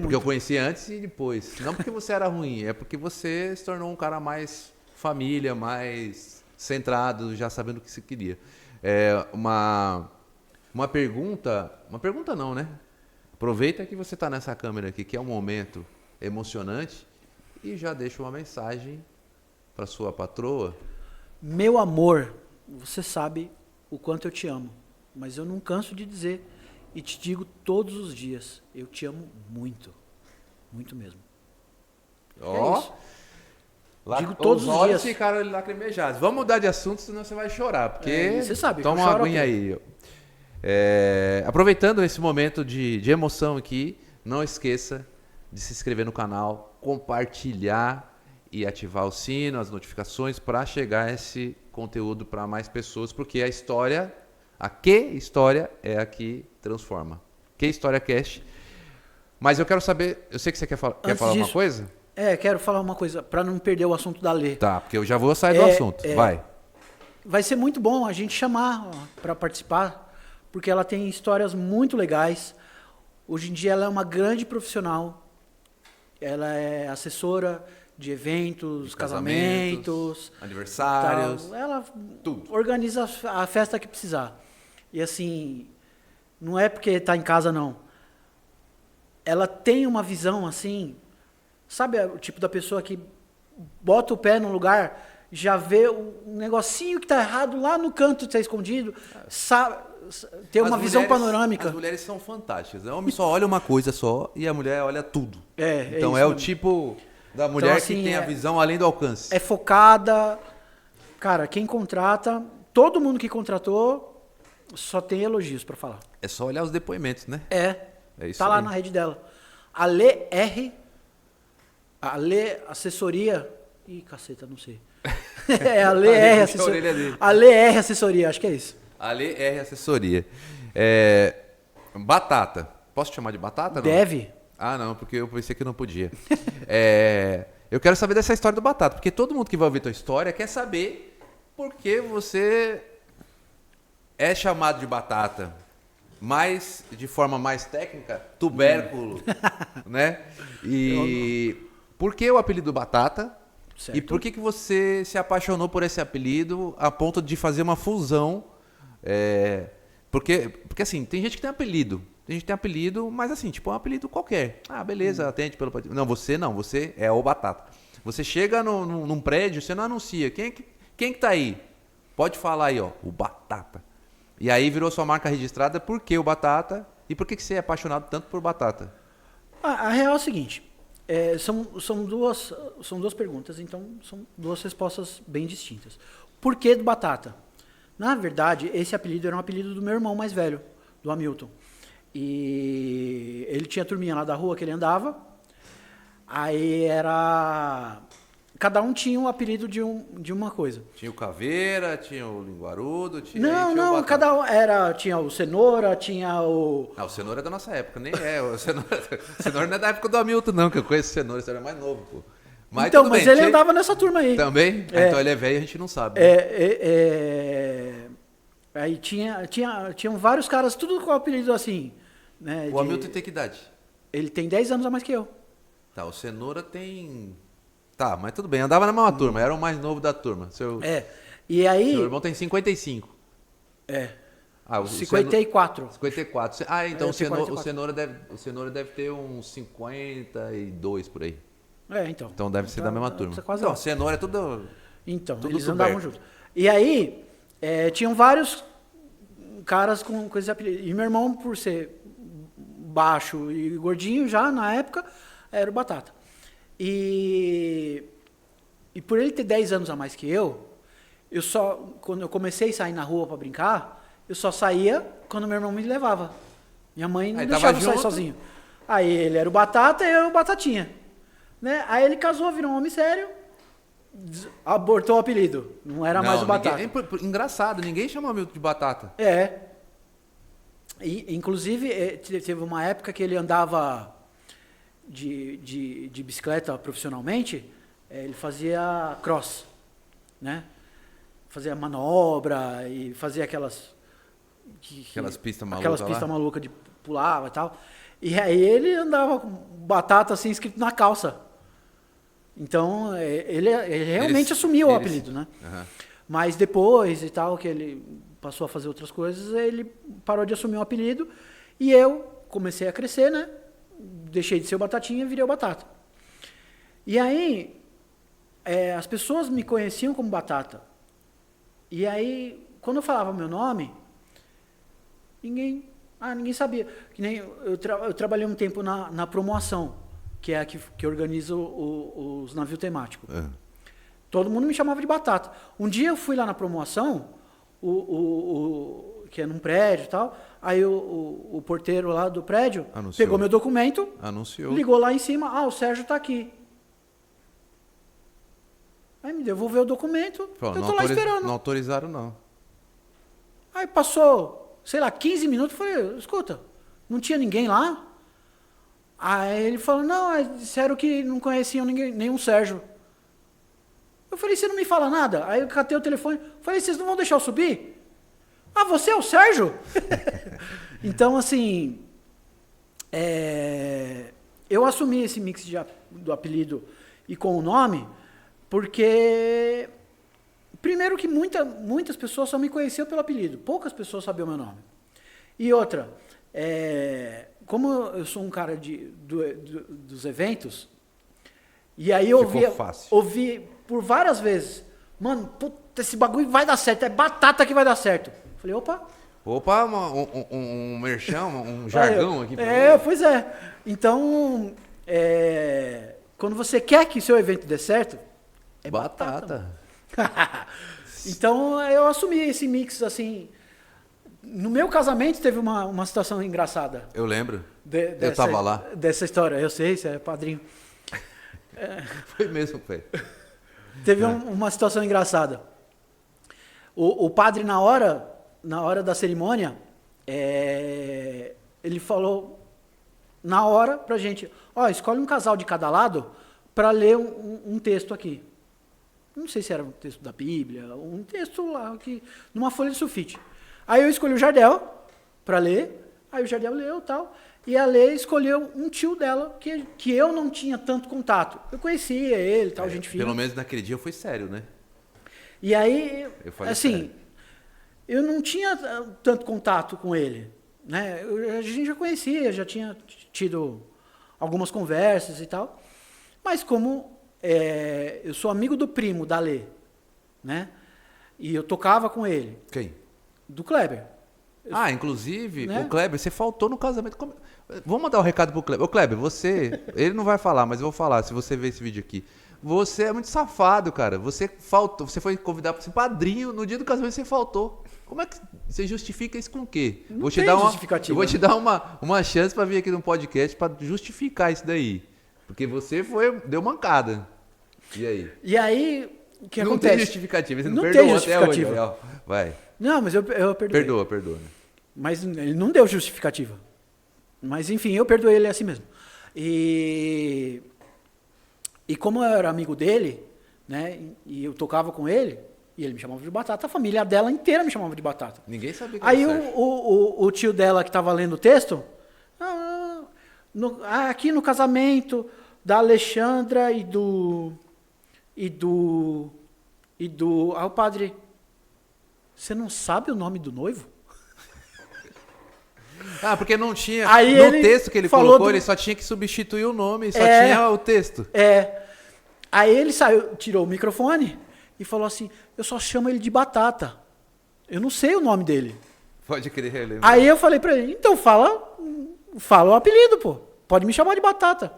S1: Porque eu conheci antes e depois. Não porque você era ruim, é porque você se tornou um cara mais família, mais centrado, já sabendo o que você queria. Uma pergunta não, né? Aproveita que você está nessa câmera aqui, que é um momento emocionante, e já deixa uma mensagem para sua patroa.
S2: Meu amor, você sabe o quanto eu te amo, mas eu não canso de dizer e te digo todos os dias, eu te amo muito, muito mesmo.
S1: Ó.
S2: Digo todos os
S1: olhos
S2: dias.
S1: ficaram lacrimejados. Vamos mudar de assunto, senão você vai chorar, porque
S2: você sabe,
S1: toma uma aguinha aí. Aproveitando esse momento de emoção aqui, não esqueça de se inscrever no canal, compartilhar e ativar o sino, as notificações para chegar esse conteúdo para mais pessoas, porque a história é a que transforma. Que História Cast. Mas eu quero saber, eu sei que você quer falar uma coisa?
S2: Quero falar uma coisa, para não perder o assunto da Lê.
S1: Tá, porque eu já vou sair do assunto.
S2: Vai ser muito bom a gente chamar para participar, porque ela tem histórias muito legais. Hoje em dia ela é uma grande profissional. Ela é assessora de eventos, casamentos,
S1: aniversários.
S2: Tal. Ela
S1: tudo.
S2: Organiza a festa que precisar. E assim, não é porque está em casa, não. Ela tem uma visão assim, sabe o tipo da pessoa que bota o pé num lugar, já vê um negocinho que está errado lá no canto, está escondido, sabe, tem uma visão panorâmica.
S1: As mulheres são fantásticas. O homem só olha uma coisa só e a mulher olha tudo. Então
S2: é
S1: o tipo da mulher então, assim, que tem a visão além do alcance.
S2: É focada. Cara, quem contrata, todo mundo que contratou só tem elogios para falar.
S1: É só olhar os depoimentos, né?
S2: É isso tá lá na rede dela. A Lê Assessoria. Ih, caceta, não sei. A Lê R Assessoria. A Lê R Assessoria, acho que é isso.
S1: A Lê R Assessoria. Batata. Posso te chamar de Batata? Não?
S2: Deve.
S1: Ah, não, porque eu pensei que não podia. Eu quero saber dessa história do Batata, porque todo mundo que vai ouvir tua história quer saber por que você é chamado de Batata. Mas, de forma mais técnica, tubérculo, né? E por que o apelido Batata? Certo. E por que você se apaixonou por esse apelido a ponto de fazer uma fusão? Porque assim, tem gente que tem apelido. Tem gente que tem apelido, mas assim, tipo, é um apelido qualquer. Ah, beleza, atende pelo... Não, você é o Batata. Você chega num prédio, você não anuncia. Quem que tá aí? Pode falar aí, ó, o Batata. E aí virou sua marca registrada, por que o Batata? E por que você é apaixonado tanto por batata?
S2: A real é o seguinte, são duas perguntas, então são duas respostas bem distintas. Por que do Batata? Na verdade, esse apelido era um apelido do meu irmão mais velho, do Hamilton. E ele tinha a turminha lá da rua que ele andava, aí era... Cada um tinha um apelido de uma coisa.
S1: Tinha o Caveira, tinha o Linguarudo,
S2: Não, cada um tinha o Cenoura, tinha o...
S1: Ah, o Cenoura é da nossa época, nem é. O Cenoura não é da época do Hamilton, não, que eu conheço o Cenoura, ele é mais novo, pô. Mas
S2: então, mas ele andava nessa turma aí.
S1: Também? Então ele é velho e a gente não sabe.
S2: Aí tinham vários caras, tudo com apelido assim. Né,
S1: o Hamilton tem que idade?
S2: Ele tem 10 anos a mais que eu.
S1: Tá, o Cenoura tem... Tá, mas tudo bem, andava na mesma turma, era o mais novo da turma.
S2: E aí...
S1: Seu irmão tem 55.
S2: Ah, o 54.
S1: 54. Ah, então o Cenoura deve ter uns 52 por aí.
S2: Então.
S1: Então deve ser da mesma turma. Então, o Cenoura é tudo...
S2: Então, tudo eles andavam juntos. E aí, tinham vários caras com esse apelido. E meu irmão, por ser baixo e gordinho já, na época, era o Batata. E por ele ter 10 anos a mais que eu quando eu comecei a sair na rua para brincar, eu só saía quando meu irmão me levava. Minha mãe não deixava eu sair sozinho. Aí ele era o Batata e eu era o Batatinha. Né? Aí ele casou, virou um homem sério, abortou o apelido. Não era mais o Batata.
S1: Engraçado, ninguém chamou o Hamilton de Batata.
S2: E, inclusive, teve uma época que ele andava... De bicicleta profissionalmente, ele fazia cross, né? Fazia manobra e fazia aquelas
S1: pistas malucas.
S2: Aquelas pistas malucas de pular e tal. E aí ele andava com Batata assim escrito na calça. Então ele realmente assumiu o apelido, né? Uhum. Mas depois e tal, que ele passou a fazer outras coisas, ele parou de assumir o apelido e eu comecei a crescer, né? Deixei de ser o Batatinha e virei o Batata. E aí, as pessoas me conheciam como Batata. E aí, quando eu falava meu nome, ninguém sabia. Que nem eu trabalhei um tempo na Promoação, que é a que organiza os navios temáticos. Todo mundo me chamava de Batata. Um dia eu fui lá na Promoação, que é num prédio e tal. Aí o porteiro lá do prédio
S1: Anunciou.
S2: pegou meu documento,
S1: Anunciou.
S2: ligou lá em cima, o Sérgio tá aqui. Aí me devolveu o documento,
S1: Falou,
S2: eu
S1: não
S2: tô lá esperando.
S1: Não autorizaram, não.
S2: Aí passou, sei lá, 15 minutos, eu falei, escuta, não tinha ninguém lá? Aí ele falou, não, disseram que não conheciam nenhum Sérgio. Eu falei, você não me fala nada? Aí eu catei o telefone, falei, vocês não vão deixar eu subir? Ah, você é o Sérgio? Então, assim, eu assumi esse mix do apelido e com o nome, porque, primeiro que muitas pessoas só me conheciam pelo apelido, poucas pessoas sabiam o meu nome. E outra, como eu sou um cara dos eventos, e aí eu ouvi por várias vezes, mano, puta, esse bagulho vai dar certo, é batata que vai dar certo. Falei, opa,
S1: um merchan, um jargão aqui.
S2: Pois é. Então, quando você quer que seu evento dê certo, é batata. Então, eu assumi esse mix, assim. No meu casamento teve uma situação engraçada.
S1: Eu lembro. Eu tava lá.
S2: Dessa história. Eu sei, você é padrinho.
S1: Foi mesmo, foi.
S2: Teve uma situação engraçada. O padre, na hora da cerimônia, ele falou na hora pra gente, escolhe um casal de cada lado para ler um texto aqui. Não sei se era um texto da Bíblia, um texto lá, numa folha de sulfite. Aí eu escolhi o Jardel para ler, aí o Jardel leu e tal, e a Lê escolheu um tio dela que eu não tinha tanto contato. Eu conhecia ele, tal, gente fina.
S1: Pelo menos naquele dia foi sério, né?
S2: E aí, assim,
S1: sério.
S2: Eu não tinha tanto contato com ele, né? A gente já conhecia, já tinha tido algumas conversas e tal, mas como eu sou amigo do primo da Lê, né? E eu tocava com ele.
S1: Quem?
S2: Do Kleber.
S1: Inclusive,
S2: né?
S1: O Kleber, você faltou no casamento. Vamos mandar um recado pro Kleber. Ô, Kleber, ele não vai falar, mas eu vou falar, se você ver esse vídeo aqui. Você é muito safado, cara. Você faltou, você foi convidado para ser padrinho, no dia do casamento você faltou. Como é que você justifica isso com o quê?
S2: Não tem justificativa.
S1: Eu vou te dar uma chance para vir aqui no podcast para justificar isso daí. Porque você deu mancada. E aí?
S2: E aí, o que
S1: não
S2: acontece?
S1: Tem justificativa. Você
S2: não
S1: perdoou
S2: tem justificativa.
S1: Até hoje. Vai.
S2: Não, mas eu perdoei.
S1: Perdoa.
S2: Mas ele não deu justificativa. Mas, enfim, eu perdoei ele assim mesmo. E como eu era amigo dele, né, e eu tocava com ele, e ele me chamava de Batata, a família dela inteira me chamava de Batata.
S1: Ninguém sabia que
S2: Aí
S1: era certo.
S2: o tio dela que estava lendo o texto, aqui no casamento da Alexandra e do... o padre, você não sabe o nome do noivo?
S1: Porque não tinha.
S2: Aí
S1: no texto que ele colocou, ele só tinha que substituir o nome, só tinha o texto.
S2: Aí ele saiu, tirou o microfone e falou assim: eu só chamo ele de Batata. Eu não sei o nome dele.
S1: Pode crer, relembro.
S2: Aí eu falei pra ele: então fala o apelido, pô. Pode me chamar de Batata.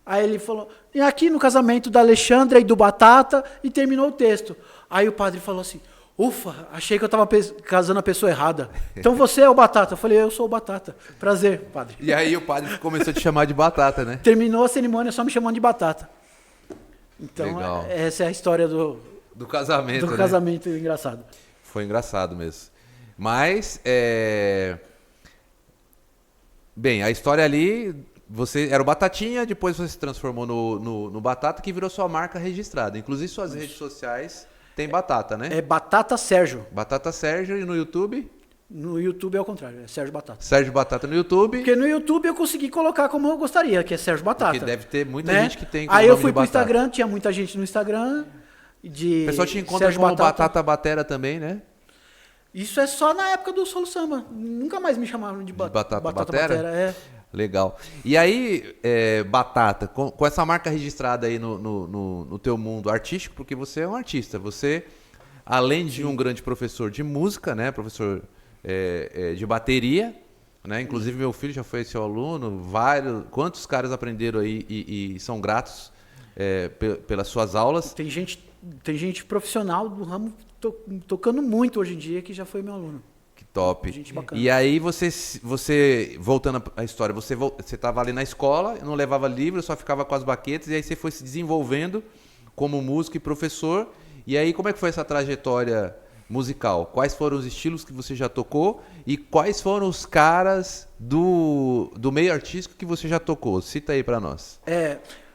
S2: Aí ele falou: e aqui no casamento da Alexandra e do Batata, e terminou o texto. Aí o padre falou assim: ufa, achei que eu estava casando a pessoa errada. Então você é o Batata. Eu falei, eu sou o Batata. Prazer, padre.
S1: E aí o padre começou a te chamar de Batata, né?
S2: Terminou a cerimônia só me chamando de Batata. Então,
S1: legal.
S2: Essa é a história do
S1: casamento.
S2: Do casamento engraçado.
S1: Foi engraçado mesmo. Mas, bem, a história ali, você era o Batatinha, depois você se transformou no Batata, que virou sua marca registrada. Inclusive suas redes sociais... Tem Batata, né?
S2: É Batata Sérgio.
S1: Batata Sérgio. E no YouTube?
S2: No YouTube é o contrário, é Sérgio Batata.
S1: Sérgio Batata no YouTube.
S2: Porque no YouTube eu consegui colocar como eu gostaria, que é Sérgio Batata.
S1: Porque deve ter muita gente que tem.
S2: Aí eu fui pro Instagram, tinha muita gente no Instagram. O
S1: pessoal te encontra como Batata Batera também, né?
S2: Isso é só na época do Solo Samba. Nunca mais me chamaram de Batata Batera.
S1: Legal. E aí, Batata, com essa marca registrada aí no teu mundo artístico, porque você é um artista, você, além de um grande professor de música, né, professor de bateria, né, inclusive meu filho já foi seu aluno, quantos caras aprenderam aí e são gratos pelas suas aulas.
S2: Tem gente profissional do ramo tocando muito hoje em dia que já foi meu aluno.
S1: Que top.
S2: Gente bacana.
S1: E aí você voltando à história, você estava ali na escola, não levava livro, só ficava com as baquetas, e aí você foi se desenvolvendo como músico e professor. E aí como é que foi essa trajetória musical? Quais foram os estilos que você já tocou e quais foram os caras do meio artístico que você já tocou? Cita aí pra nós.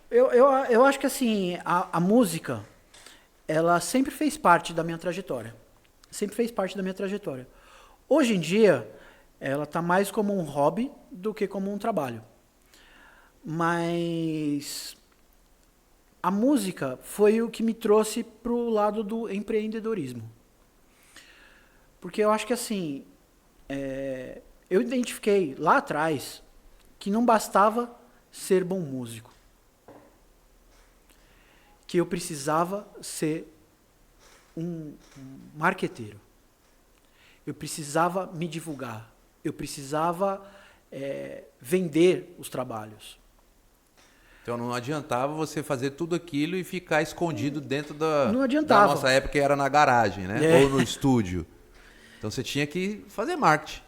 S2: Eu acho que assim, a música, ela sempre fez parte da minha trajetória. Sempre fez parte da minha trajetória. Hoje em dia, ela está mais como um hobby do que como um trabalho. Mas a música foi o que me trouxe para o lado do empreendedorismo. Porque eu acho que assim, eu identifiquei lá atrás que não bastava ser bom músico. Que eu precisava ser um marqueteiro. Eu precisava me divulgar. Eu precisava vender os trabalhos.
S1: Então não adiantava você fazer tudo aquilo e ficar escondido dentro da...
S2: Não adiantava.
S1: Na nossa época era na garagem, né? Ou no estúdio. Então você tinha que fazer marketing.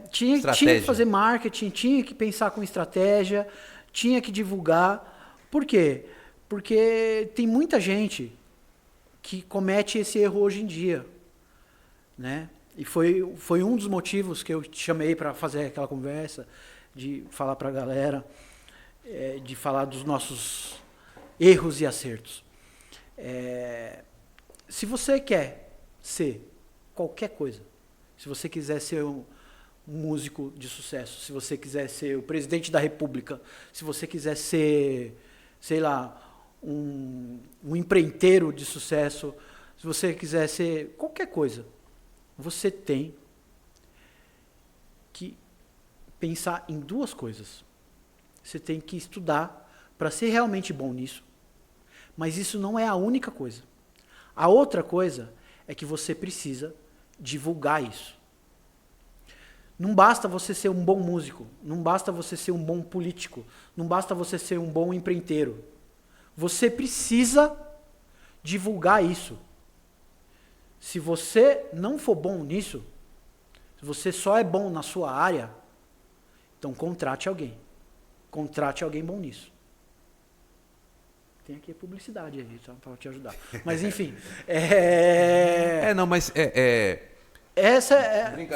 S2: Tinha que fazer marketing, tinha que pensar com estratégia, tinha que divulgar. Por quê? Porque tem muita gente que comete esse erro hoje em dia, né? E foi um dos motivos que eu te chamei para fazer aquela conversa, de falar para a galera, de falar dos nossos erros e acertos. Se você quer ser qualquer coisa, se você quiser ser um músico de sucesso, se você quiser ser o presidente da República, se você quiser ser, sei lá, um empreiteiro de sucesso, se você quiser ser qualquer coisa, você tem que pensar em duas coisas. Você tem que estudar para ser realmente bom nisso, mas isso não é a única coisa. A outra coisa é que você precisa divulgar isso. Não basta você ser um bom músico, não basta você ser um bom político, não basta você ser um bom empreiteiro. Você precisa divulgar isso. Se você não for bom nisso, se você só é bom na sua área, então contrate alguém. Contrate alguém bom nisso. Tem aqui a publicidade aí, para te ajudar. Mas enfim. Essa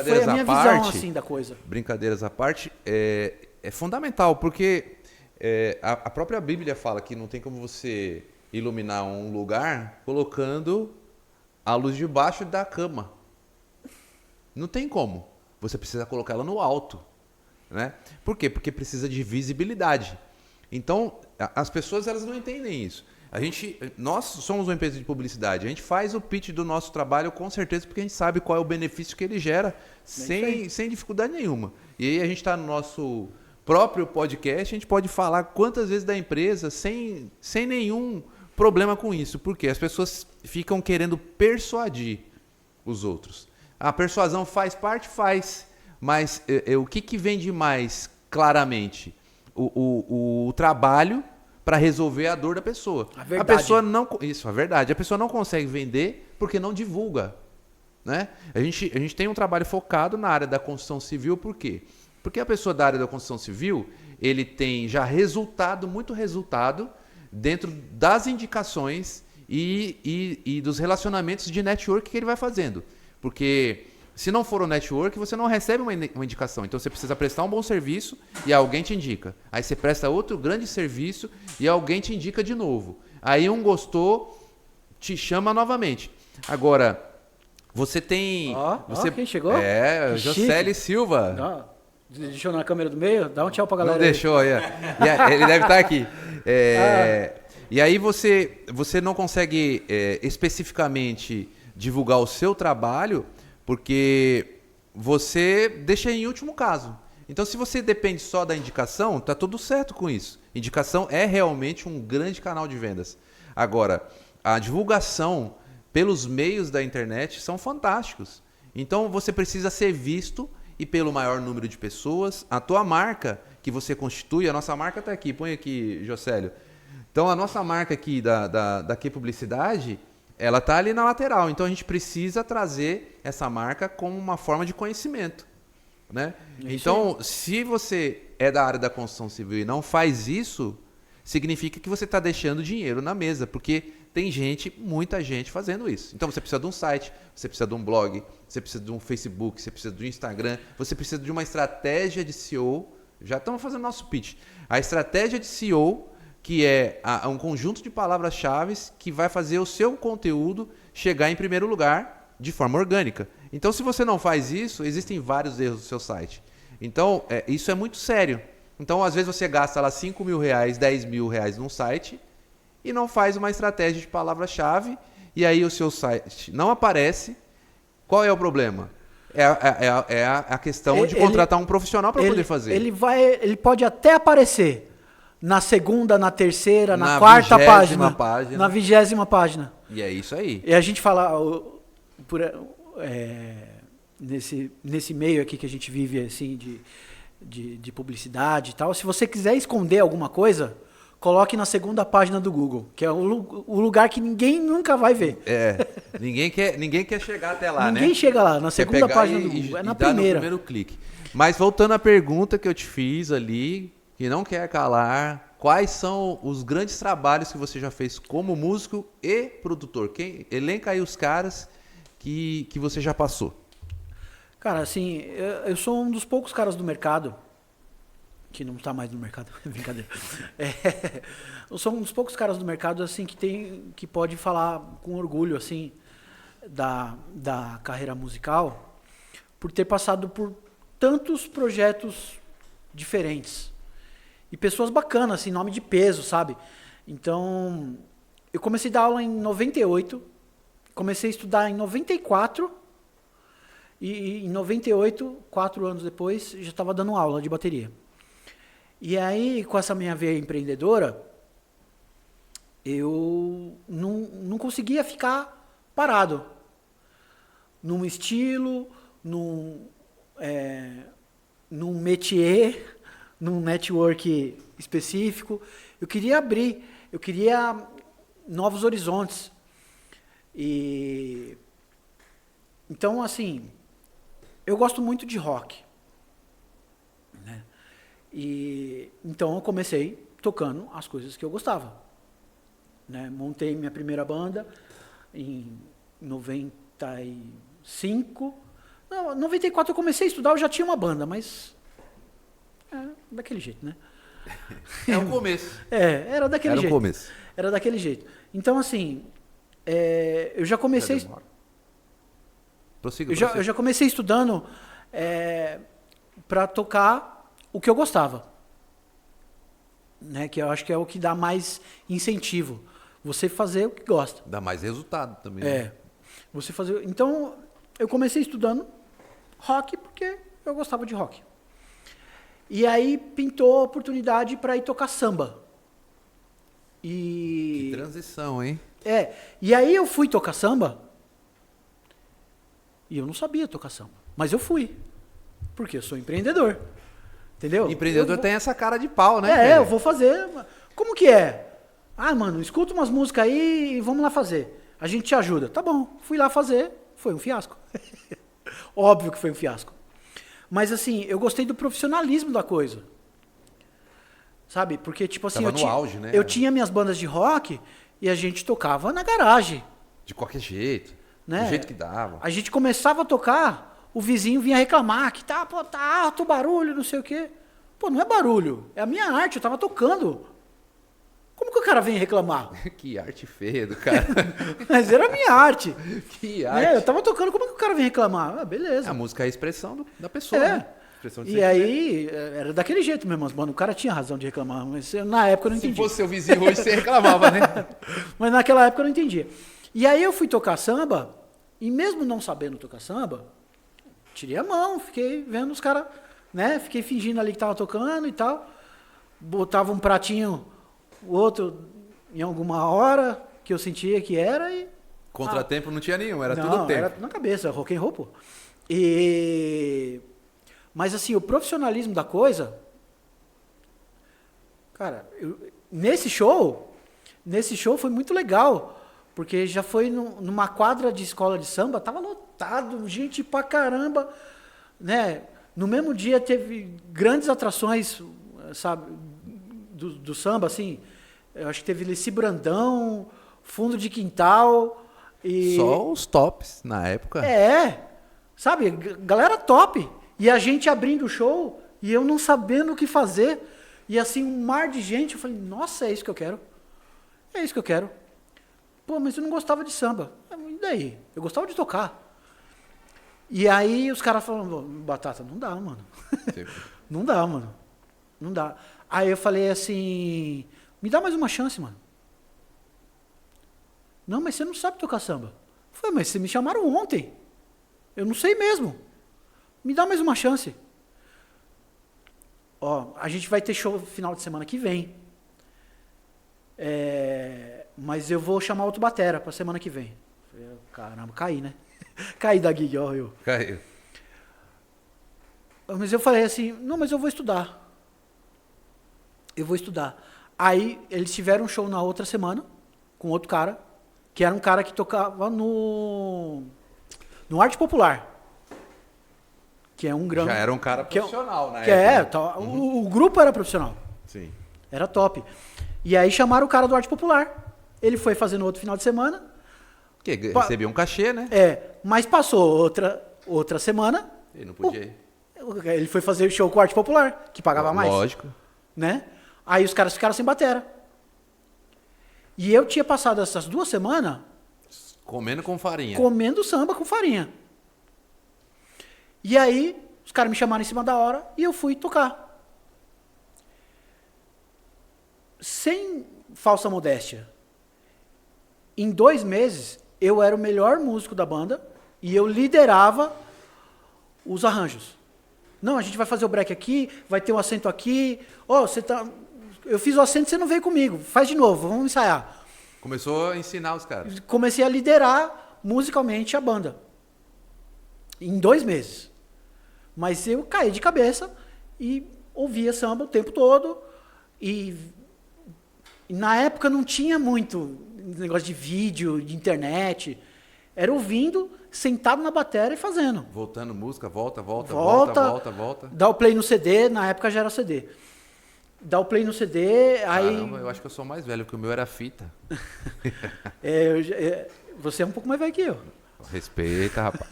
S2: foi a minha visão assim, da coisa.
S1: Brincadeiras à parte, é fundamental, porque a própria Bíblia fala que não tem como você iluminar um lugar colocando a luz debaixo da cama. Não tem como. Você precisa colocar ela no alto, né? Por quê? Porque precisa de visibilidade. Então, as pessoas elas não entendem isso. Nós somos uma empresa de publicidade. A gente faz o pitch do nosso trabalho com certeza porque a gente sabe qual é o benefício que ele gera sem dificuldade nenhuma. E aí a gente está no nosso próprio podcast, a gente pode falar quantas vezes da empresa sem nenhum problema com isso. Porque as pessoas ficam querendo persuadir os outros. A persuasão faz parte? Faz. Mas o que vende mais claramente? O trabalho para resolver a dor da pessoa. A pessoa não... Isso, a verdade. A pessoa não consegue vender porque não divulga. Né? A gente tem um trabalho focado na área da construção civil. Por quê? Porque a pessoa da área da construção civil, ele tem já muito resultado dentro das indicações e dos relacionamentos de network que ele vai fazendo. Porque se não for o network, você não recebe uma indicação. Então você precisa prestar um bom serviço e alguém te indica. Aí você presta outro grande serviço e alguém te indica de novo. Aí um gostou, te chama novamente. Agora, você tem...
S2: Quem chegou?
S1: Jocely Silva.
S2: Deixou na câmera do meio? Dá um tchau pra galera.
S1: Não deixou, ele deve estar aqui. E aí você não consegue especificamente divulgar o seu trabalho porque você deixa em último caso. Então, se você depende só da indicação, tá tudo certo com isso. Indicação é realmente um grande canal de vendas. Agora, a divulgação pelos meios da internet são fantásticos. Então, você precisa ser visto e pelo maior número de pessoas. A tua marca que você constitui, a nossa marca está aqui. Põe aqui, Jocélio. Então, a nossa marca aqui da Q Publicidade, ela tá ali na lateral. Então a gente precisa trazer essa marca como uma forma de conhecimento, né? Então, se você é da área da construção civil e não faz isso, significa que você está deixando dinheiro na mesa, porque tem gente, muita gente fazendo isso. Então você precisa de um site, você precisa de um blog, você precisa de um Facebook, você precisa de um Instagram, você precisa de uma estratégia de SEO. Já estamos fazendo nosso pitch. A estratégia de SEO, que é um conjunto de palavras-chave que vai fazer o seu conteúdo chegar em primeiro lugar de forma orgânica. Então, se você não faz isso, existem vários erros no seu site. Então, isso é muito sério. Então, às vezes você gasta lá R$5.000, R$10.000 num site e não faz uma estratégia de palavra-chave e aí o seu site não aparece. Qual é o problema? É a questão de contratar um profissional para poder fazer.
S2: Ele pode até aparecer na segunda, na terceira, na quarta página. Na 20ª página.
S1: E é isso aí.
S2: E a gente fala, nesse meio aqui que a gente vive assim de publicidade e tal, se você quiser esconder alguma coisa, coloque na segunda página do Google, que é o lugar que ninguém nunca vai ver.
S1: Ninguém quer chegar até lá,
S2: Ninguém chega lá, na segunda página do Google, é na primeira.
S1: No primeiro clique. Mas voltando à pergunta que eu te fiz ali, que não quer calar, quais são os grandes trabalhos que você já fez como músico e produtor? Elenca aí os caras que você já passou.
S2: Cara, assim, eu sou um dos poucos caras do mercado, que não está mais no mercado, brincadeira. Eu sou um dos poucos caras do mercado assim que pode falar com orgulho assim da carreira musical, por ter passado por tantos projetos diferentes e pessoas bacanas, assim, nome de peso, sabe? Então, eu comecei a dar aula em 98, comecei a estudar em 94 e em 98, 4 anos depois, já estava dando aula de bateria. E aí, com essa minha veia empreendedora, eu não conseguia ficar parado num estilo, num métier, num network específico. Eu queria abrir, eu queria novos horizontes. Então, assim, eu gosto muito de rock, né? Então eu comecei tocando as coisas que eu gostava, né? Montei minha primeira banda em 95. Não, 94 eu comecei a estudar, eu já tinha uma banda, mas daquele jeito, né?
S1: É o começo.
S2: Era daquele jeito.
S1: Era o começo.
S2: Era daquele jeito. Então, assim, eu já comecei...
S1: Prossiga.
S2: Eu já comecei estudando para tocar o que eu gostava, né? Que eu acho que é o que dá mais incentivo. Você fazer o que gosta.
S1: Dá mais resultado também. Né?
S2: Você fazer. Então, eu comecei estudando rock porque eu gostava de rock. E aí pintou a oportunidade para ir tocar samba.
S1: Que transição, hein?
S2: E aí eu fui tocar samba e eu não sabia tocar samba. Mas eu fui. Porque eu sou empreendedor. Entendeu?
S1: Empreendedor tem essa cara de pau, né?
S2: Eu vou fazer. Como que é? Ah, mano, escuta umas músicas aí e vamos lá fazer. A gente te ajuda. Tá bom. Fui lá fazer. Foi um fiasco. Óbvio que foi um fiasco. Mas assim, eu gostei do profissionalismo da coisa. Sabe? Porque, tipo assim,
S1: auge, né?
S2: Eu tinha minhas bandas de rock e a gente tocava na garagem.
S1: De qualquer jeito.
S2: Né?
S1: Do jeito que dava.
S2: A gente começava a tocar, o vizinho vinha reclamar que tá alto o barulho, não sei o quê. Pô, não é barulho, é a minha arte, eu tava tocando. Como que o cara vem reclamar?
S1: Que arte feia do cara.
S2: Mas era a minha arte.
S1: Que arte.
S2: Eu tava tocando, como que o cara vem reclamar? Beleza.
S1: A música é a expressão da pessoa, né? Expressão de
S2: e aí, era daquele jeito mesmo, mano. O cara tinha razão de reclamar, mas na época eu não entendia.
S1: Se fosse seu vizinho hoje, você reclamava, né?
S2: Mas naquela época eu não entendia. E aí eu fui tocar samba, e mesmo não sabendo tocar samba, tirei a mão, fiquei vendo os caras, né? Fiquei fingindo ali que tava tocando e tal. Botava um pratinho, o outro em alguma hora que eu sentia que era e...
S1: Contratempo não tinha nenhum, era tudo tempo.
S2: Era na cabeça, rock and roll, pô. Mas assim, o profissionalismo da coisa... Cara, nesse show foi muito legal, Porque já foi numa quadra de escola de samba, tava lotado, gente pra caramba, né? No mesmo dia teve grandes atrações, sabe, do samba, assim. Eu acho que teve Leci Brandão, Fundo de Quintal e...
S1: Só os tops na época.
S2: Sabe, galera top. E a gente abrindo o show e eu não sabendo o que fazer. E assim, um mar de gente, eu falei, nossa, é isso que eu quero. É isso que eu quero. Pô, mas eu não gostava de samba. E daí? Eu gostava de tocar. E aí os caras falaram, Batata, não dá, mano. Não dá, mano. Não dá. Aí eu falei assim, me dá mais uma chance, mano. Não, mas você não sabe tocar samba. Eu falei, mas vocês me chamaram ontem. Eu não sei mesmo. Me dá mais uma chance. Ó, a gente vai ter show no final de semana que vem. Mas eu vou chamar outro batera pra semana que vem. Eu falei, caramba, caí, né? Caí da gig, ó, eu.
S1: Caiu.
S2: Mas eu falei assim, não, mas eu vou estudar. Eu vou estudar. Aí eles tiveram um show na outra semana com outro cara, que era um cara que tocava no Arte Popular. Que é um grande...
S1: Já era um cara profissional na
S2: que
S1: época.
S2: O grupo era profissional.
S1: Sim.
S2: Era top. E aí chamaram o cara do Arte Popular. Ele foi fazer no outro final de semana.
S1: Porque recebia um cachê, né?
S2: Mas passou outra semana.
S1: Ele não podia ir.
S2: Ele foi fazer o show com o Arte Popular, que pagava mais.
S1: Lógico.
S2: Né? Aí os caras ficaram sem batera. E eu tinha passado essas 2 semanas...
S1: Comendo com farinha.
S2: Comendo samba com farinha. E aí, os caras me chamaram em cima da hora e eu fui tocar. Sem falsa modéstia. Em 2 meses, eu era o melhor músico da banda e eu liderava os arranjos. Não, a gente vai fazer o break aqui, vai ter um acento aqui. Você tá... Eu fiz o acento e você não veio comigo. Faz de novo, vamos ensaiar.
S1: Começou a ensinar os caras.
S2: Comecei a liderar musicalmente a banda. Em 2 meses. Mas eu caí de cabeça e ouvia samba o tempo todo. E na época não tinha muito negócio de vídeo, de internet. Era ouvindo, sentado na bateria e fazendo.
S1: Voltando música, volta.
S2: Dá o play no CD, na época já era CD. Dá o play no CD, aí...
S1: Caramba, eu acho que eu sou mais velho, porque o meu era fita.
S2: Você é um pouco mais velho que eu.
S1: Respeita, rapaz.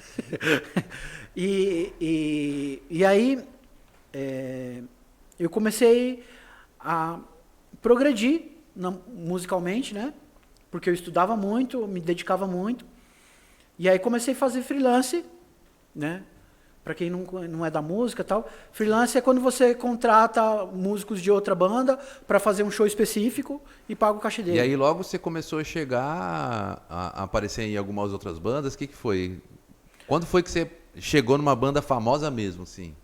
S2: E aí, eu comecei a progredir musicalmente, né? Porque eu estudava muito, me dedicava muito. E aí comecei a fazer freelance, né? Para quem não é da música e tal. Freelance é quando você contrata músicos de outra banda para fazer um show específico e paga o cachê dele.
S1: E aí logo você começou a chegar a aparecer em algumas outras bandas. O que foi? Quando foi que você chegou numa banda famosa mesmo, assim?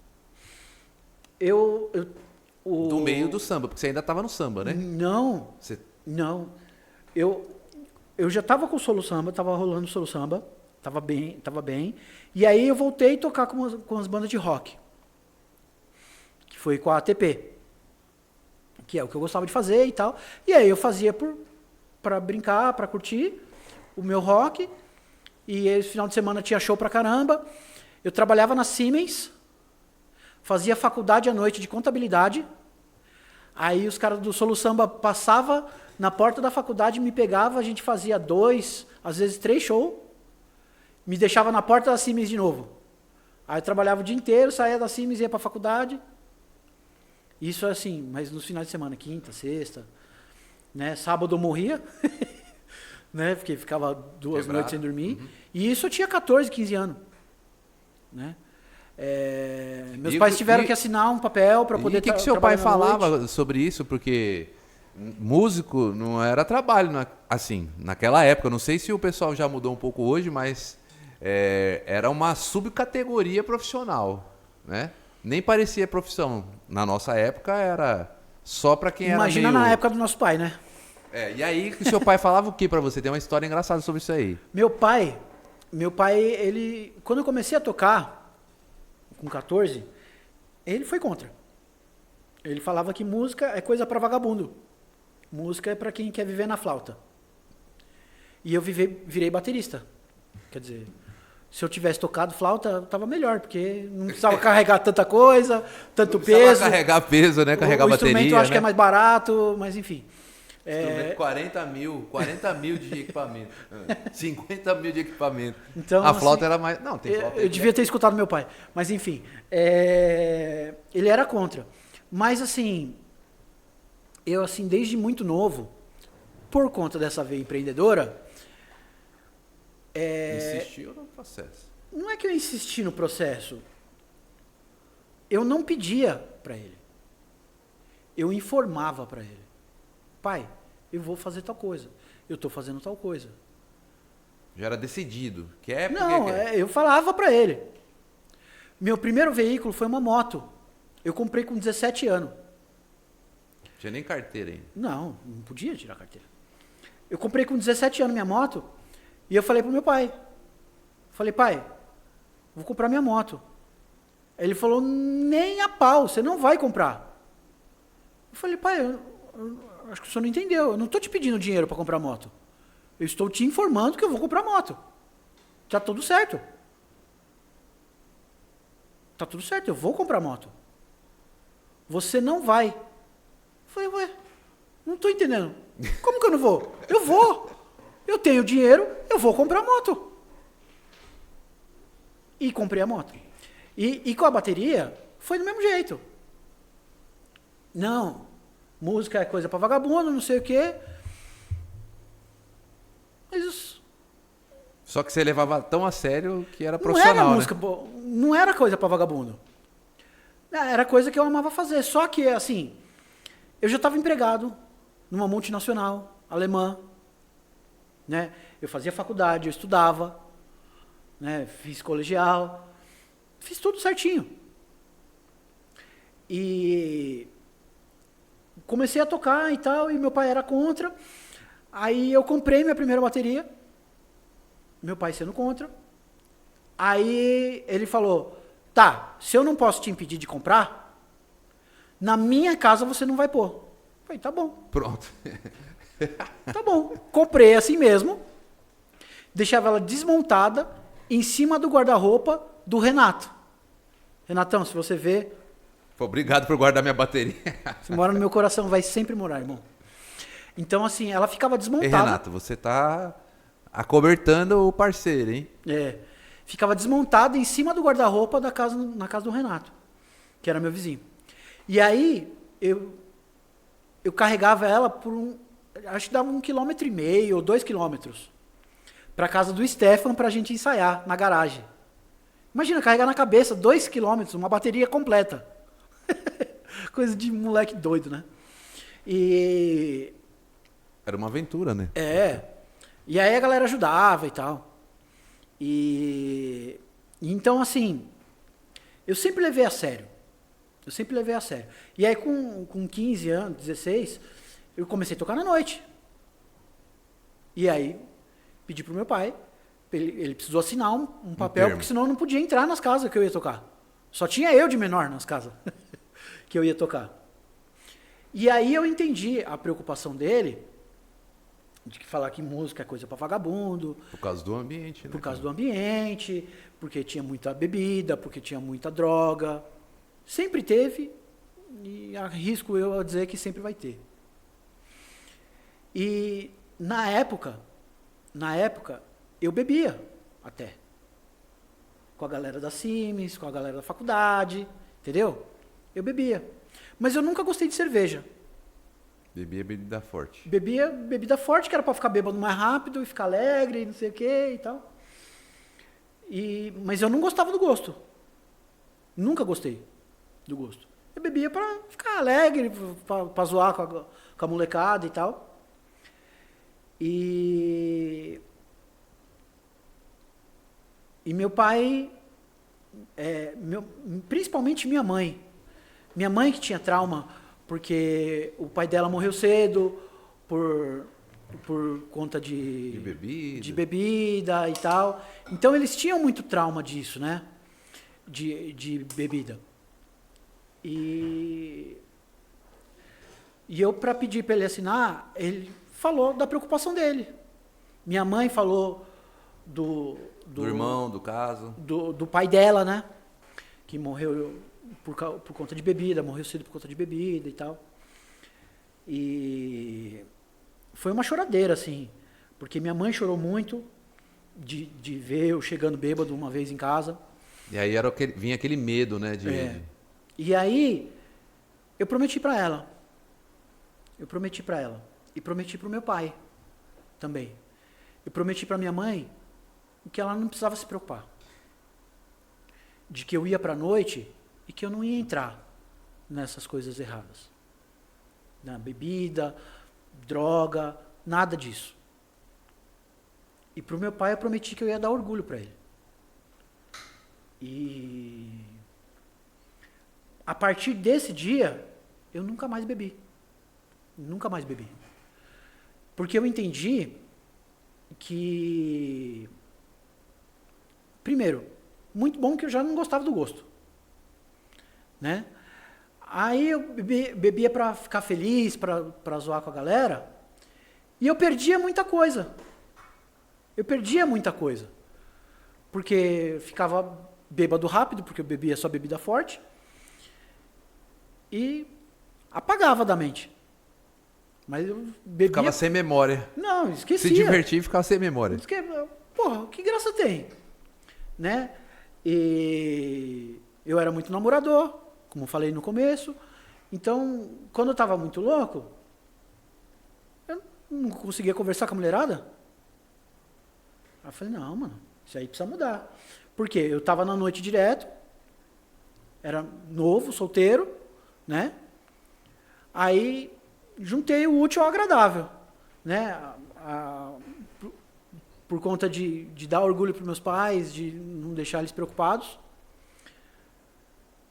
S1: Do meio do samba, porque você ainda estava no samba, né?
S2: Não. Não. Eu já estava com o solo samba, estava rolando o solo samba. Tava bem. E aí eu voltei a tocar com as bandas de rock. Que foi com a ATP. Que é o que eu gostava de fazer e tal. E aí eu fazia pra brincar, pra curtir o meu rock. E esse final de semana tinha show pra caramba. Eu trabalhava na Siemens. Fazia faculdade à noite de contabilidade. Aí os caras do Solo Samba passavam na porta da faculdade, me pegavam, a gente fazia 2, às vezes 3 shows. Me deixava na porta da Siemens de novo. Aí eu trabalhava o dia inteiro, saía da Siemens, ia para a faculdade. Isso assim, mas nos finais de semana, quinta, sexta, né? Sábado eu morria, né? Porque ficava 2 noites sem dormir. Uhum. E isso eu tinha 14, 15 anos, né? Meus pais tiveram que assinar um papel para poder
S1: trabalhar. E o que seu pai falava sobre isso? Porque músico não era trabalho, assim, naquela época. Não sei se o pessoal já mudou um pouco hoje, mas era uma subcategoria profissional, né? Nem parecia profissão. Na nossa época era só para quem
S2: Imagina
S1: era meio...
S2: na época do nosso pai, né?
S1: E aí que seu pai falava o que para você? Tem uma história engraçada sobre isso aí.
S2: Meu pai, ele... Quando eu comecei a tocar, com 14, ele foi contra. Ele falava que música é coisa para vagabundo. Música é para quem quer viver na flauta. E eu virei baterista. Quer dizer, se eu tivesse tocado flauta, tava melhor, porque não precisava carregar tanta coisa, tanto
S1: Não
S2: peso.
S1: carregar peso, né? Carregar
S2: o
S1: bateria,
S2: instrumento eu acho que é
S1: né?
S2: mais barato, mas enfim.
S1: Instrumento 40 mil de equipamento. 50 mil de equipamento.
S2: Então,
S1: A flauta
S2: assim,
S1: era mais... Não, tem flauta aí
S2: eu
S1: que
S2: devia ter escutado meu pai. Mas enfim, ele era contra. Mas assim, eu assim, desde muito novo, por conta dessa veia empreendedora,
S1: insistiu no processo.
S2: não é que eu insisti no processo. Eu não pedia para ele. Eu informava para ele. Pai, eu vou fazer tal coisa. Eu estou fazendo tal coisa.
S1: Já era decidido. Quer porque
S2: Não,
S1: quer.
S2: eu falava para ele. Meu primeiro veículo foi uma moto. Eu comprei com 17 anos.
S1: Tinha nem carteira ainda.
S2: Não podia tirar a carteira. Eu comprei com 17 anos minha moto e eu falei pro meu pai. Falei, pai, vou comprar minha moto. Aí ele falou, nem a pau, você não vai comprar. Eu falei, pai, eu acho que o senhor não entendeu. Eu não estou te pedindo dinheiro para comprar moto. Eu estou te informando que eu vou comprar moto. Tá tudo certo. Tá tudo certo, eu vou comprar moto. Você não vai. Eu falei, ué, não estou entendendo. Como que eu não vou? Eu vou. Eu tenho dinheiro, eu vou comprar moto. E comprei a moto. E com a bateria, foi do mesmo jeito. Não, música é coisa para vagabundo, não sei o quê. Mas
S1: Só que você levava tão a sério que era
S2: não
S1: profissional,
S2: era
S1: né?
S2: música, não era coisa para vagabundo. Era coisa que eu amava fazer. Só que, assim, eu já estava empregado numa multinacional alemã, né? Eu fazia faculdade, eu estudava, né? Fiz colegial, fiz tudo certinho. E comecei a tocar e tal, e meu pai era contra. Aí eu comprei minha primeira bateria, meu pai sendo contra. Aí ele falou, tá, se eu não posso te impedir de comprar, na minha casa você não vai pôr. Eu falei, tá bom.
S1: Pronto.
S2: Tá bom. Comprei assim mesmo, deixava ela desmontada em cima do guarda-roupa do Renato. Renatão, se você vê,
S1: Pô, obrigado por guardar minha bateria.
S2: você mora no meu coração, vai sempre morar, irmão. Então, assim, ela ficava
S1: Ei,
S2: desmontada.
S1: Renato, você tá acobertando o parceiro, hein?
S2: Ficava desmontada em cima do guarda-roupa na casa do Renato, que era meu vizinho. E aí, eu carregava ela por acho que dava 1,5 km ou 2 km para casa do Stefan pra gente ensaiar na garagem. Imagina, carregar na cabeça 2 km, uma bateria completa. Coisa de moleque doido, né? E
S1: Era uma aventura, né?
S2: E aí a galera ajudava e tal. Então, assim, eu sempre levei a sério. E aí, com 15 anos, 16, eu comecei a tocar na noite. E aí, pedi pro meu pai, ele precisou assinar um papel, porque senão eu não podia entrar nas casas que eu ia tocar. Só tinha eu de menor nas casas que eu ia tocar. E aí eu entendi a preocupação dele, de que falar que música é coisa para vagabundo.
S1: Por causa do ambiente, né?
S2: Por causa do ambiente, porque tinha muita bebida, porque tinha muita droga. Sempre teve, e arrisco eu a dizer que sempre vai ter. E na época, eu bebia até. Com a galera da Siemens, com a galera da faculdade, entendeu? Eu bebia. Mas eu nunca gostei de cerveja.
S1: Bebia bebida forte.
S2: Bebia bebida forte, que era para ficar bêbado mais rápido e ficar alegre e não sei o que e tal. Mas eu não gostava do gosto. Nunca gostei do gosto. Eu bebia para ficar alegre, para zoar com a molecada e tal. E meu pai, principalmente minha mãe. Minha mãe que tinha trauma, porque o pai dela morreu cedo por conta de bebida e tal. Então eles tinham muito trauma disso, né? De bebida. E eu, para pedir para ele assinar, ele falou da preocupação dele. Minha mãe falou
S1: Do irmão, do caso.
S2: do pai dela, né? Que morreu por conta de bebida, morreu cedo por conta de bebida e tal. E foi uma choradeira, assim, porque minha mãe chorou muito de ver eu chegando bêbado uma vez em casa.
S1: E aí vinha aquele medo, né?
S2: E aí, eu prometi pra ela. Eu prometi pra ela. E prometi pro meu pai também. Eu prometi pra minha mãe que ela não precisava se preocupar. De que eu ia pra noite e que eu não ia entrar nessas coisas erradas. Na bebida, droga, nada disso. E pro meu pai eu prometi que eu ia dar orgulho pra ele. E a partir desse dia, eu nunca mais bebi. Nunca mais bebi. Porque eu entendi que, primeiro, muito bom que eu já não gostava do gosto. Né? Aí eu bebia pra ficar feliz, pra zoar com a galera, e eu perdia muita coisa. Eu perdia muita coisa. Porque ficava bêbado rápido, porque eu bebia só bebida forte, e apagava da mente. Mas eu bebia...
S1: Ficava sem memória.
S2: Não, esquecia.
S1: Se divertia e ficava sem memória.
S2: Porra, que graça tem? Né? E eu era muito namorador, como eu falei no começo. Então, quando eu tava muito louco, eu não conseguia conversar com a mulherada. Aí eu falei, não, mano, isso aí precisa mudar. Por quê? Eu tava na noite direto, era novo, solteiro, né? Aí juntei o útil ao agradável, né? Por conta de dar orgulho para meus pais, de não deixar eles preocupados.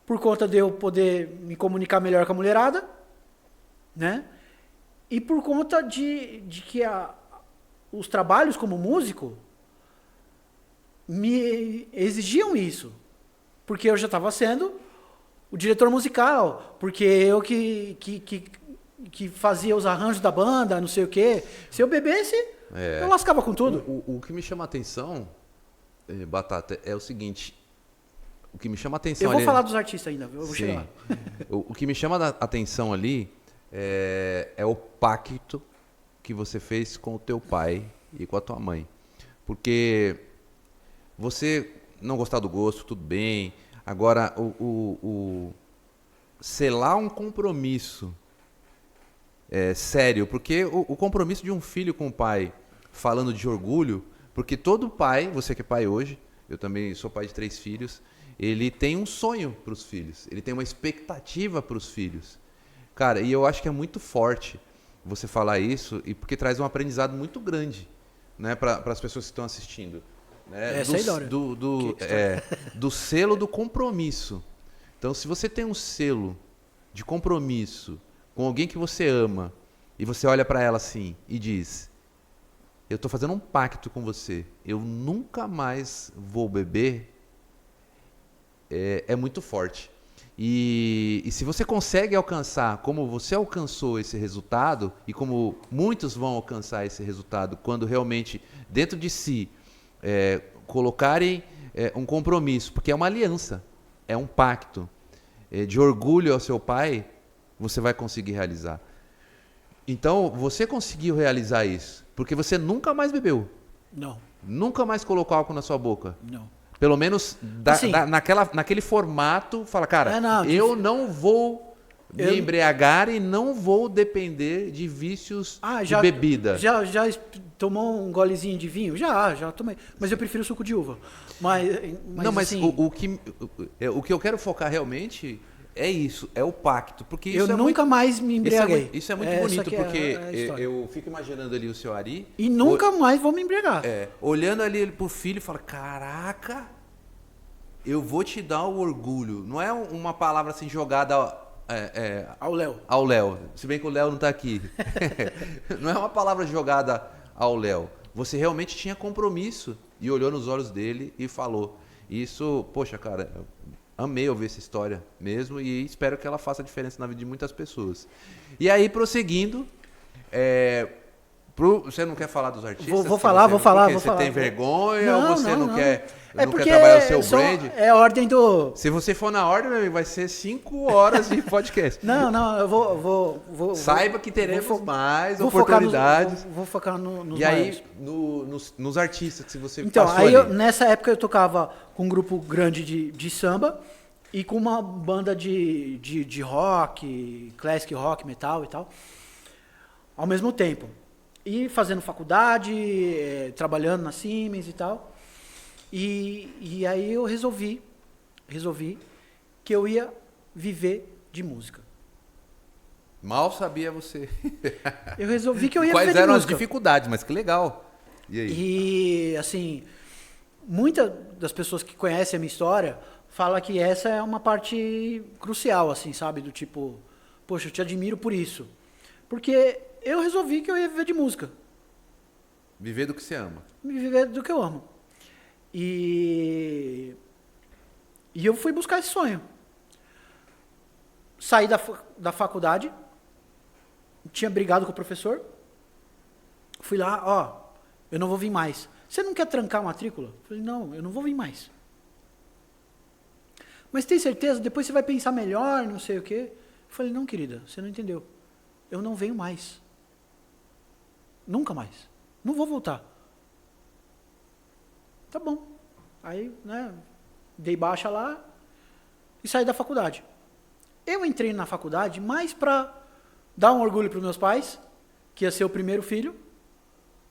S2: Por conta de eu poder me comunicar melhor com a mulherada, né? E por conta de que os trabalhos como músico me exigiam isso. Porque eu já estava sendo o diretor musical, porque eu que fazia os arranjos da banda, não sei o quê. Se eu bebesse, eu lascava com tudo.
S1: O que me chama a atenção, Batata, é o seguinte. O que me chama a atenção
S2: eu vou falar dos artistas ainda, eu vou chegar lá.
S1: O que me chama a atenção ali é o pacto que você fez com o teu pai e com a tua mãe. Porque você não gostar do gosto, tudo bem. Agora, selar um compromisso sério, porque o compromisso de um filho com o pai, falando de orgulho, porque todo pai, você que é pai hoje, eu também sou pai de 3 filhos, ele tem um sonho para os filhos, ele tem uma expectativa para os filhos. Cara, e eu acho que é muito forte você falar isso, e porque traz um aprendizado muito grande, né, para as pessoas que estão assistindo. Né,
S2: Essa é a Dora.
S1: Do selo do compromisso. Então, se você tem um selo de compromisso com alguém que você ama, e você olha para ela assim e diz: eu estou fazendo um pacto com você, eu nunca mais vou beber, é muito forte. E se você consegue alcançar, como você alcançou esse resultado, e como muitos vão alcançar esse resultado, quando realmente dentro de si colocarem um compromisso, porque é uma aliança, é um pacto de orgulho ao seu pai, você vai conseguir realizar. Então, você conseguiu realizar isso, porque você nunca mais bebeu.
S2: Não.
S1: Nunca mais colocou álcool na sua boca.
S2: Não.
S1: Pelo menos naquele formato, fala, cara, eu não vou me embriagar e não vou depender de vícios de bebida.
S2: Já tomou um golezinho de vinho? Já tomei. Mas eu prefiro suco de uva. Mas assim,
S1: o que eu quero focar realmente é isso, é o pacto. Porque
S2: eu
S1: isso
S2: nunca mais me embriaguei.
S1: Isso é muito bonito, porque eu fico imaginando ali o seu Ari.
S2: E nunca mais vou me embriagar.
S1: Olhando ali pro filho e fala, caraca, eu vou te dar o orgulho. Não é uma palavra assim jogada ao Léo. Se bem que o Léo não está aqui. Não é uma palavra jogada ao Léo. Você realmente tinha compromisso e olhou nos olhos dele e falou. Isso, poxa, cara, eu amei ouvir essa história mesmo e espero que ela faça diferença na vida de muitas pessoas. E aí, prosseguindo, Você não quer falar dos artistas?
S2: Vou falar.
S1: Você tem vergonha ou você não quer trabalhar o seu brand?
S2: É a ordem do...
S1: Se você for na ordem, meu amigo, vai ser 5 horas de podcast.
S2: Não, eu vou
S1: Saiba que teremos mais oportunidades.
S2: Vou focar nos
S1: E
S2: maiores.
S1: aí, nos artistas que você
S2: Então,
S1: passou
S2: aí
S1: ali.
S2: nessa época eu tocava com um grupo grande de samba e com uma banda de rock, classic rock, metal e tal, ao mesmo tempo. E fazendo faculdade, trabalhando na Siemens e tal. E aí eu resolvi que eu ia viver de música.
S1: Mal sabia você.
S2: Eu resolvi que eu ia
S1: Quais
S2: viver de
S1: eram as
S2: música.
S1: dificuldades, mas que legal. E aí?
S2: E, assim, muitas das pessoas que conhecem a minha história falam que essa é uma parte crucial, assim, sabe? Do tipo, poxa, eu te admiro por isso. Porque eu resolvi que eu ia viver de música.
S1: Viver do que você ama.
S2: Viver do que eu amo. E eu fui buscar esse sonho. Saí da faculdade, tinha brigado com o professor, fui lá, ó, eu não vou vir mais. Você não quer trancar a matrícula? Eu falei, não, eu não vou vir mais. Mas tem certeza? Depois você vai pensar melhor, não sei o quê. Eu falei, não, querida, você não entendeu. Eu não venho mais. Nunca mais. Não vou voltar. Tá bom. Aí, né, dei baixa lá e saí da faculdade. Eu entrei na faculdade mais para dar um orgulho para os meus pais, que ia ser o primeiro filho,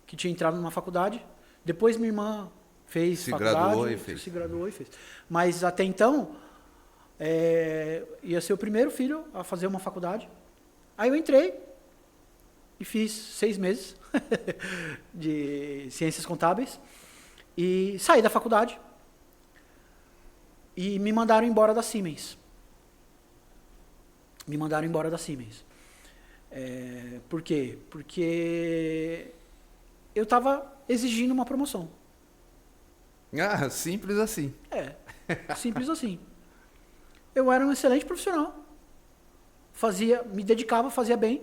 S2: que tinha entrado numa faculdade. Depois minha irmã fez faculdade. Se graduou e fez. Mas até então, ia ser o primeiro filho a fazer uma faculdade. Aí eu entrei e fiz 6 meses de ciências contábeis e saí da faculdade e me mandaram embora da Siemens. Por quê? Porque eu estava exigindo uma promoção.
S1: Ah, simples assim.
S2: Simples assim. Eu era um excelente profissional. Me dedicava, fazia bem.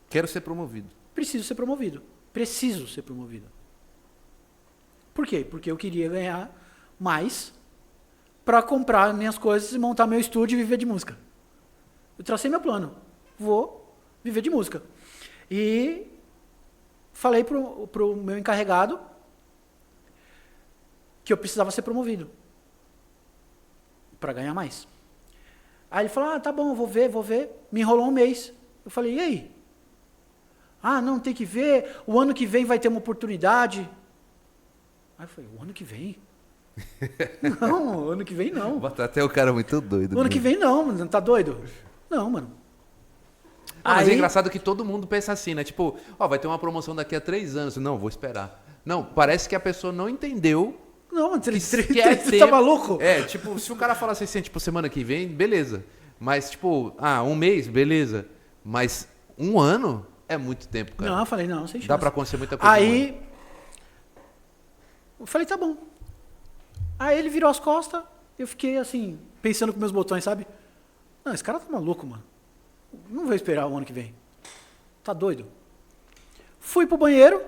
S1: Quero ser promovido.
S2: Preciso ser promovido. Por quê? Porque eu queria ganhar mais para comprar minhas coisas e montar meu estúdio e viver de música. Eu tracei meu plano. Vou viver de música. E falei pro meu encarregado que eu precisava ser promovido para ganhar mais. Aí ele falou, tá bom, vou ver. Me enrolou um mês. Eu falei, e aí? Ah, não, tem que ver, o ano que vem vai ter uma oportunidade. Aí eu falei, o ano que vem? Não, ano que vem não.
S1: Bota até o cara muito doido.
S2: O ano que vem não, mano, tá doido? Não, mano.
S1: Mas é engraçado que todo mundo pensa assim, né? Tipo, vai ter uma promoção daqui a 3 anos. Não, vou esperar. Não, parece que a pessoa não entendeu.
S2: Não, mano,
S1: você
S2: tá maluco?
S1: Tipo, se o cara falar assim, tipo, semana que vem, beleza. Mas, tipo, 1 mês, beleza. Mas 1 ano é muito tempo, cara.
S2: Não, eu falei, não, sem chance.
S1: Dá pra acontecer muita coisa.
S2: Aí, eu falei, tá bom. Aí ele virou as costas, eu fiquei assim, pensando com meus botões, sabe? Não, esse cara tá maluco, mano. Não vou esperar o ano que vem. Tá doido? Fui pro banheiro,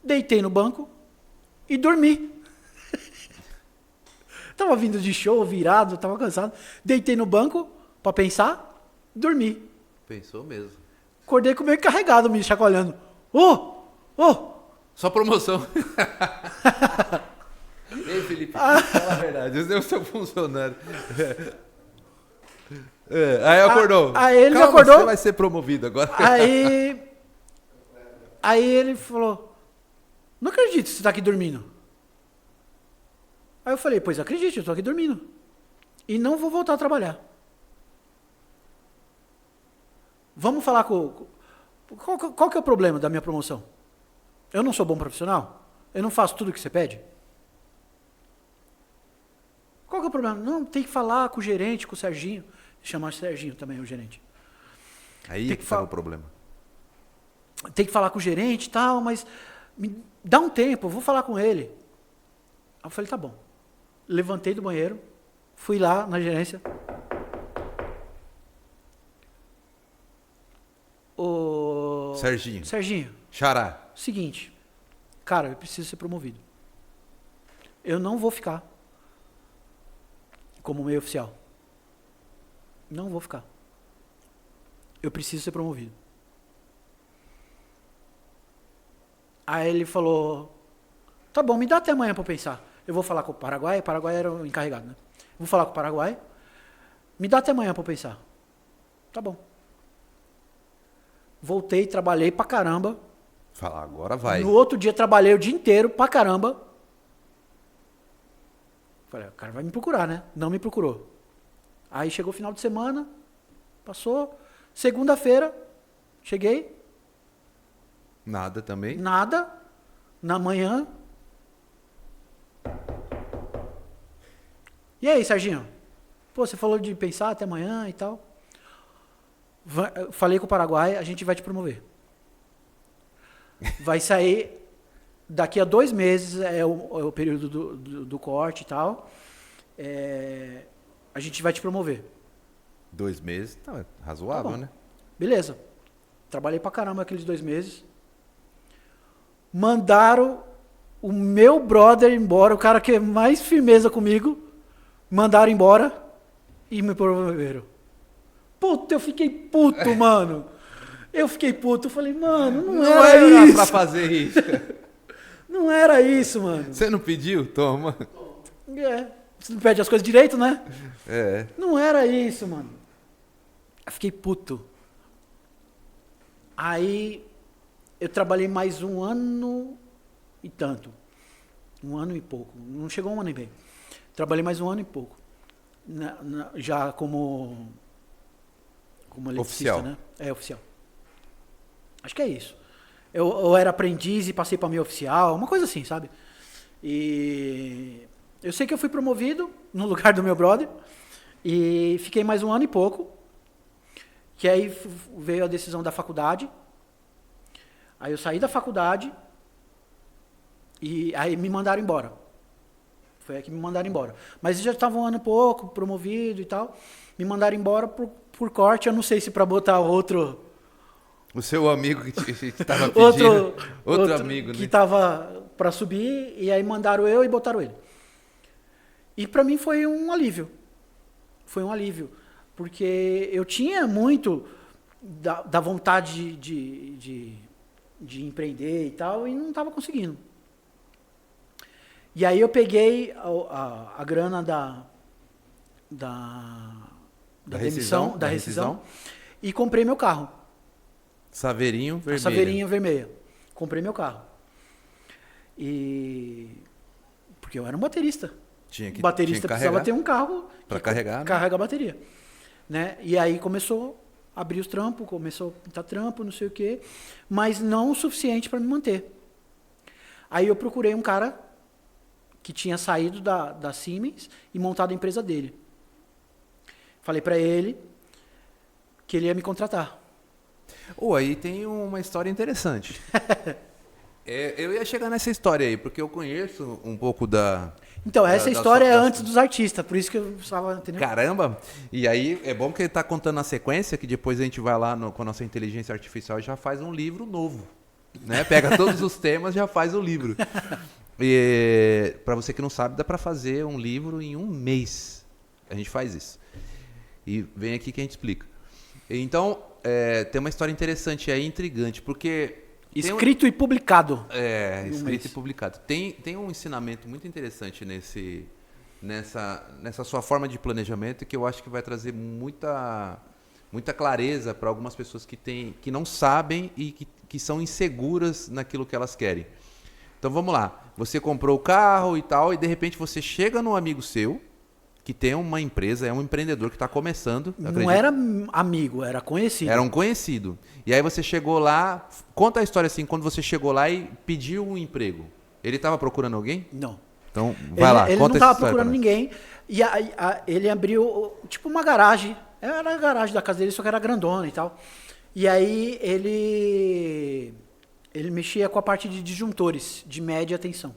S2: deitei no banco e dormi. Tava vindo de show, virado, tava cansado. Deitei no banco pra pensar, dormi.
S1: Pensou mesmo.
S2: Acordei com o meu encarregado me chacoalhando.
S1: Só promoção. Ei, Felipe, fala a verdade. Esse é o seu funcionário. Aí acordou.
S2: Aí ele
S1: Calma,
S2: acordou.
S1: Você vai ser promovido agora.
S2: Aí ele falou, não acredito que você tá aqui dormindo. Aí eu falei, pois acredite, eu tô aqui dormindo. E não vou voltar a trabalhar. Vamos falar com... Qual que é o problema da minha promoção? Eu não sou bom profissional? Eu não faço tudo o que você pede? Qual que é o problema? Não, tem que falar com o gerente, com o Serginho. Chamar Serginho também, o gerente.
S1: Aí que estava o problema.
S2: Tem que falar com o gerente e tal, mas me dá um tempo, eu vou falar com ele. Aí eu falei, tá bom. Levantei do banheiro, fui lá na gerência.
S1: Serginho.
S2: Serginho.
S1: Xará.
S2: seguinte, cara, eu preciso ser promovido. Eu não vou ficar como meio oficial. Não vou ficar. Eu preciso ser promovido. Aí ele falou, tá bom, me dá até amanhã para pensar. Eu vou falar com o Paraguai era o encarregado, né? Vou falar com o Paraguai, me dá até amanhã para pensar. Tá bom. Voltei, trabalhei pra caramba.
S1: Fala, agora vai.
S2: No outro dia trabalhei o dia inteiro pra caramba. Falei, o cara vai me procurar, né? Não me procurou. Aí chegou o final de semana, passou. Segunda-feira, cheguei.
S1: Nada também?
S2: Nada. Na manhã. E aí, Serginho? Pô, você falou de pensar até amanhã e tal. Falei com o Paraguai, a gente vai te promover. Vai sair daqui a 2 meses, é o período do corte e tal. A gente vai te promover.
S1: 2 meses, tá razoável,
S2: Tá bom.
S1: né?
S2: Beleza. Trabalhei pra caramba aqueles 2 meses. Mandaram o meu brother embora, o cara que é mais firmeza comigo, mandaram embora e me promoveram. Puta, eu fiquei puto, mano. Eu fiquei puto. Eu falei, mano, não era isso.
S1: Pra fazer isso.
S2: Não era isso, mano.
S1: Você não pediu? Toma.
S2: Você não pede as coisas direito, né?
S1: É.
S2: Não era isso, mano. Eu fiquei puto. Aí eu trabalhei mais 1 ano e tanto. 1 ano e pouco. Não chegou a 1 ano e meio. Trabalhei mais 1 ano e pouco. Já como eletricista,
S1: Oficial.
S2: né? Oficial. Acho que é isso. Eu era aprendiz e passei para meio oficial, uma coisa assim, sabe? E eu sei que eu fui promovido no lugar do meu brother e fiquei mais 1 ano e pouco, que aí veio a decisão da faculdade. Aí eu saí da faculdade e aí me mandaram embora. Foi aí que me mandaram embora. Mas já estava 1 ano e pouco, promovido e tal. Me mandaram embora por corte, eu não sei se para botar outro...
S1: O seu amigo que estava pedindo. Outro amigo,
S2: que
S1: né?
S2: estava para subir, e aí mandaram eu e botaram ele. E para mim foi um alívio. Foi um alívio. Porque eu tinha muito da vontade de empreender e tal, e não estava conseguindo. E aí eu peguei a grana da demissão, da rescisão, e comprei meu carro.
S1: Saveirinho vermelho.
S2: Saveirinho vermelha. Comprei meu carro. Porque eu era um baterista.
S1: O
S2: Baterista precisava ter um carro
S1: para carregar, né?
S2: Carrega a bateria. Né? E aí começou a abrir os trampos, começou a pintar trampo, não sei o quê, mas não o suficiente para me manter. Aí eu procurei um cara que tinha saído da Siemens e montado a empresa dele. Falei para ele que ele ia me contratar.
S1: Aí tem uma história interessante. Eu ia chegar nessa história aí, porque eu conheço um pouco da...
S2: Então, essa história é antes dos artistas, por isso que eu estava entendendo.
S1: Caramba! E aí, é bom que ele está contando na sequência, que depois a gente vai lá com a nossa inteligência artificial e já faz um livro novo. Né? Pega todos os temas e já faz o livro. E, para você que não sabe, dá para fazer um livro em 1 mês. A gente faz isso. E vem aqui que a gente explica. Então, tem uma história interessante aí, intrigante, porque...
S2: Escrito e publicado.
S1: Escrito e publicado. Tem um ensinamento muito interessante nessa sua forma de planejamento que eu acho que vai trazer muita clareza para algumas pessoas que não sabem e que são inseguras naquilo que elas querem. Então vamos lá. Você comprou o carro e tal, e de repente você chega num amigo seu que tem uma empresa, é um empreendedor que está começando.
S2: Não era amigo, era conhecido.
S1: Era um conhecido. E aí você chegou lá, conta a história assim, quando você chegou lá e pediu um emprego. Ele estava procurando alguém?
S2: Não.
S1: Então, vai lá,
S2: ele
S1: conta
S2: não
S1: essa
S2: estava
S1: história
S2: procurando ninguém. E ele abriu, tipo, uma garagem. Era a garagem da casa dele, só que era grandona e tal. E aí ele mexia com a parte de disjuntores, de média tensão.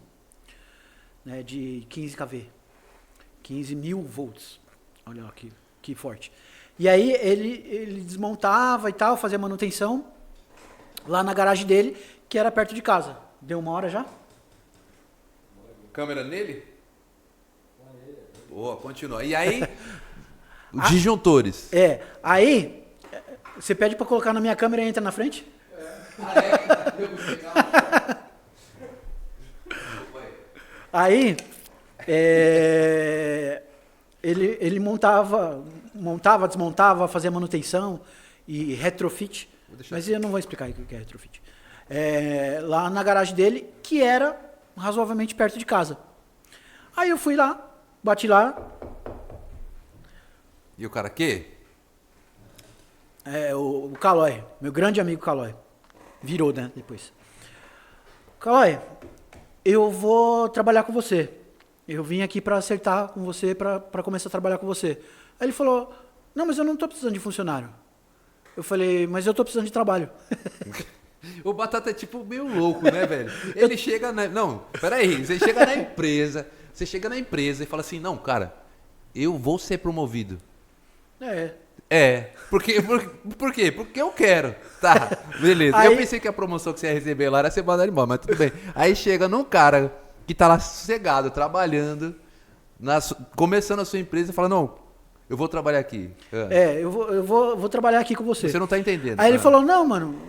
S2: Né, de 15 kV. 15.000 volts. Olha aqui, que forte. E aí ele desmontava e tal, fazia manutenção. lá na garagem dele, que era perto de casa. Deu 1 hora já?
S1: Câmera nele? Boa, continua. E aí, os disjuntores.
S2: Aí, você pede pra colocar na minha câmera e entra na frente? Aí, ele montava, desmontava, fazia manutenção e retrofit. Mas eu não vou explicar o que é retrofit. Lá na garagem dele, que era razoavelmente perto de casa. Aí eu fui lá, bati lá.
S1: E o cara quê?
S2: O Calói, meu grande amigo Calói. Virou, né, depois. Calói, eu vou trabalhar com você. Eu vim aqui para acertar com você, para começar a trabalhar com você. Aí ele falou, não, mas eu não estou precisando de funcionário. Eu falei, mas eu estou precisando de trabalho.
S1: O Batata é tipo meio louco, né, velho? Ele chega na... Não, peraí. Você chega na empresa, e fala assim, não, cara, eu vou ser promovido. Por quê? Porque eu quero. Tá, beleza. Aí, eu pensei que a promoção que você ia receber lá era ser mandado embora, mas tudo bem. Aí chega num cara que tá lá sossegado, trabalhando, começando a sua empresa e fala, não, eu vou trabalhar aqui.
S2: Eu vou trabalhar aqui com você.
S1: Você não tá entendendo.
S2: Aí ele falou, não, mano,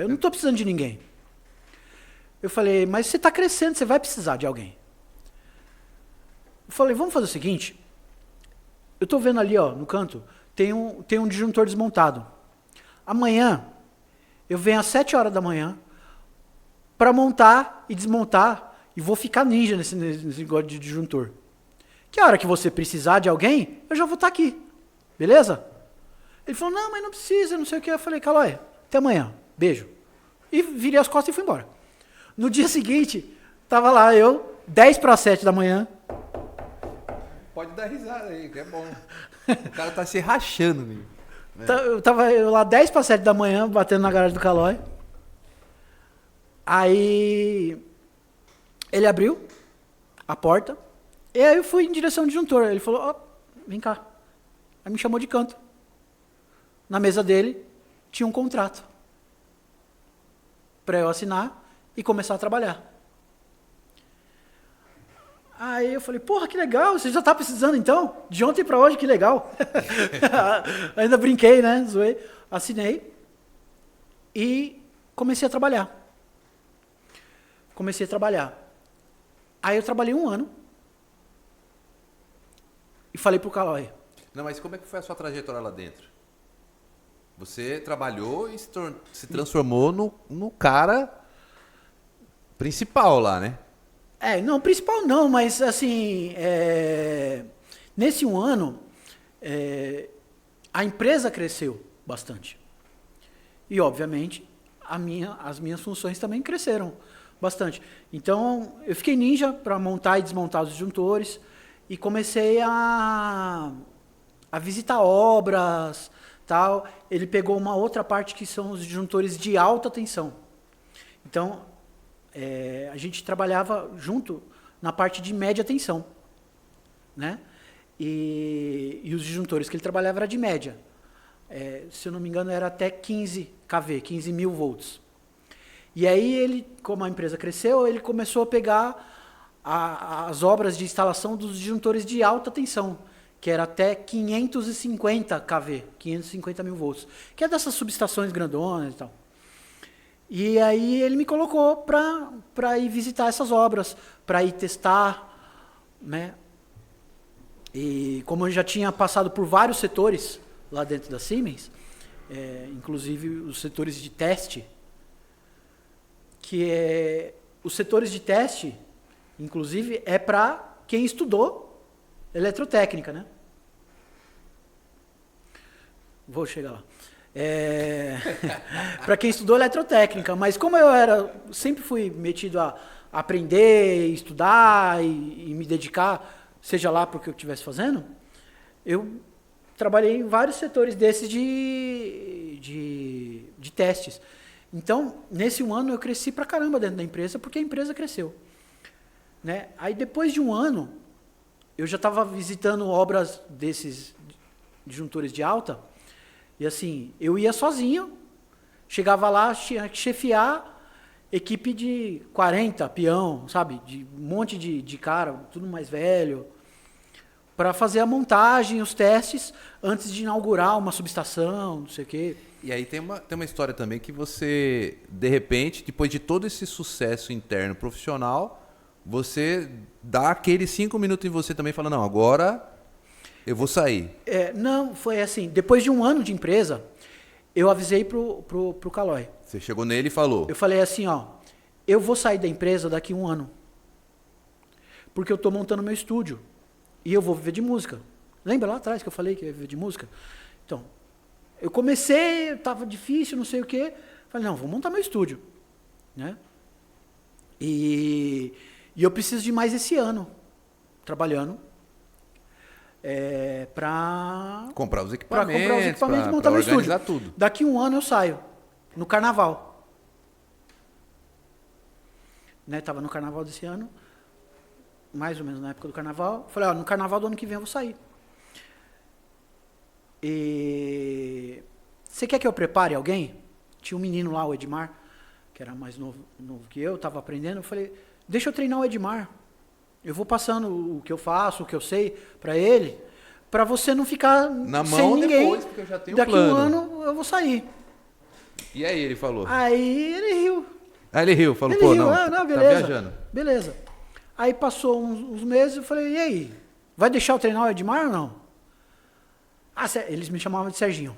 S2: eu não tô precisando de ninguém. Eu falei, mas você tá crescendo, você vai precisar de alguém. Eu falei, vamos fazer o seguinte, eu tô vendo ali, ó, no canto, tem um disjuntor desmontado. Amanhã, eu venho às 7 horas da manhã para montar e desmontar e vou ficar ninja nesse negócio de disjuntor. Que a hora que você precisar de alguém, eu já vou estar aqui. Beleza? Ele falou, não, mas não precisa, não sei o que. Eu falei, Calói, até amanhã. Beijo. E virei as costas e fui embora. No dia seguinte, tava lá eu, 10 para 7 da manhã.
S1: Pode dar risada aí, que é bom. O cara tá se rachando, meu.
S2: Eu tava lá 10 para 7 da manhã, batendo na garagem do Calói. Aí ele abriu a porta. E aí eu fui em direção ao disjuntor. Ele falou, ó, vem cá. Aí me chamou de canto. Na mesa dele tinha um contrato para eu assinar e começar a trabalhar. Aí eu falei, porra, que legal, você já tá precisando então? De ontem para hoje, que legal. Ainda brinquei, né? Zoei. Assinei e comecei a trabalhar. Aí eu trabalhei 1 ano e falei pro Calói.
S1: Não, mas como é que foi a sua trajetória lá dentro? Você trabalhou e se transformou no cara principal lá, né?
S2: Não, principal não, mas assim, nesse 1 ano, a empresa cresceu bastante. E, obviamente, as minhas funções também cresceram bastante. Então, eu fiquei ninja para montar e desmontar os disjuntores e comecei a visitar obras, tal. Ele pegou uma outra parte que são os disjuntores de alta tensão. Então, a gente trabalhava junto na parte de média tensão, né? E os disjuntores que ele trabalhava era de média. Se eu não me engano, era até 15 kV, 15 mil volts. E aí ele, como a empresa cresceu, ele começou a pegar as obras de instalação dos disjuntores de alta tensão, que era até 550 kV, 550 mil volts, que é dessas subestações grandonas e tal. E aí ele me colocou para ir visitar essas obras, para ir testar, né? E como eu já tinha passado por vários setores lá dentro da Siemens, inclusive os setores de teste, os setores de teste, inclusive, é para quem estudou eletrotécnica, né? Vou chegar lá. Para quem estudou eletrotécnica, mas como eu sempre fui metido a aprender, estudar e me dedicar, seja lá para o que eu estivesse fazendo, eu trabalhei em vários setores desses de testes. Então, nesse 1 ano eu cresci pra caramba dentro da empresa, porque a empresa cresceu, né? Aí depois de 1 ano, eu já estava visitando obras desses disjuntores de alta, e assim, eu ia sozinho, Chegava lá, tinha que chefiar equipe de 40 peão, sabe? De um monte de cara, tudo mais velho, para fazer a montagem, os testes, antes de inaugurar uma subestação, não sei o quê.
S1: E aí tem uma história também que você, de repente, depois de todo esse sucesso interno profissional, você dá aqueles 5 minutos em você também, fala, não, agora eu vou sair.
S2: Não, foi assim, depois de um ano de empresa, eu avisei pro Calói.
S1: Você chegou nele e falou.
S2: Eu falei assim, ó, eu vou sair da empresa daqui a um ano. Porque eu tô montando meu estúdio. E eu vou viver de música. Lembra lá atrás que eu falei que eu ia viver de música? Então, eu comecei, estava difícil, não sei o quê. Falei, não, vou montar meu estúdio. Né? E eu preciso de mais esse ano, trabalhando, para
S1: comprar os equipamentos,
S2: e montar meu estúdio.
S1: Tudo.
S2: Daqui a um ano eu saio, no carnaval. Né? Tava no carnaval desse ano, mais ou menos na época do carnaval. Falei, ó, no carnaval do ano que vem eu vou sair. E você quer que eu prepare alguém? Tinha um menino lá, o Edmar, que era mais novo que eu, estava aprendendo. Eu falei, deixa eu treinar o Edmar. Eu vou passando o que eu faço, o que eu sei para ele, para você não ficar
S1: na mão
S2: sem ninguém.
S1: Depois, porque eu já tenho
S2: Daqui
S1: plano.
S2: Um ano eu vou sair.
S1: E aí ele falou?
S2: Aí ele riu.
S1: Aí ele riu, falou,
S2: Ele
S1: pô,
S2: riu.
S1: não,
S2: Beleza.
S1: tá viajando.
S2: Beleza. Aí passou uns meses, eu falei, e aí? Vai deixar eu treinar o Edmar ou não? Eles me chamavam de Serginho.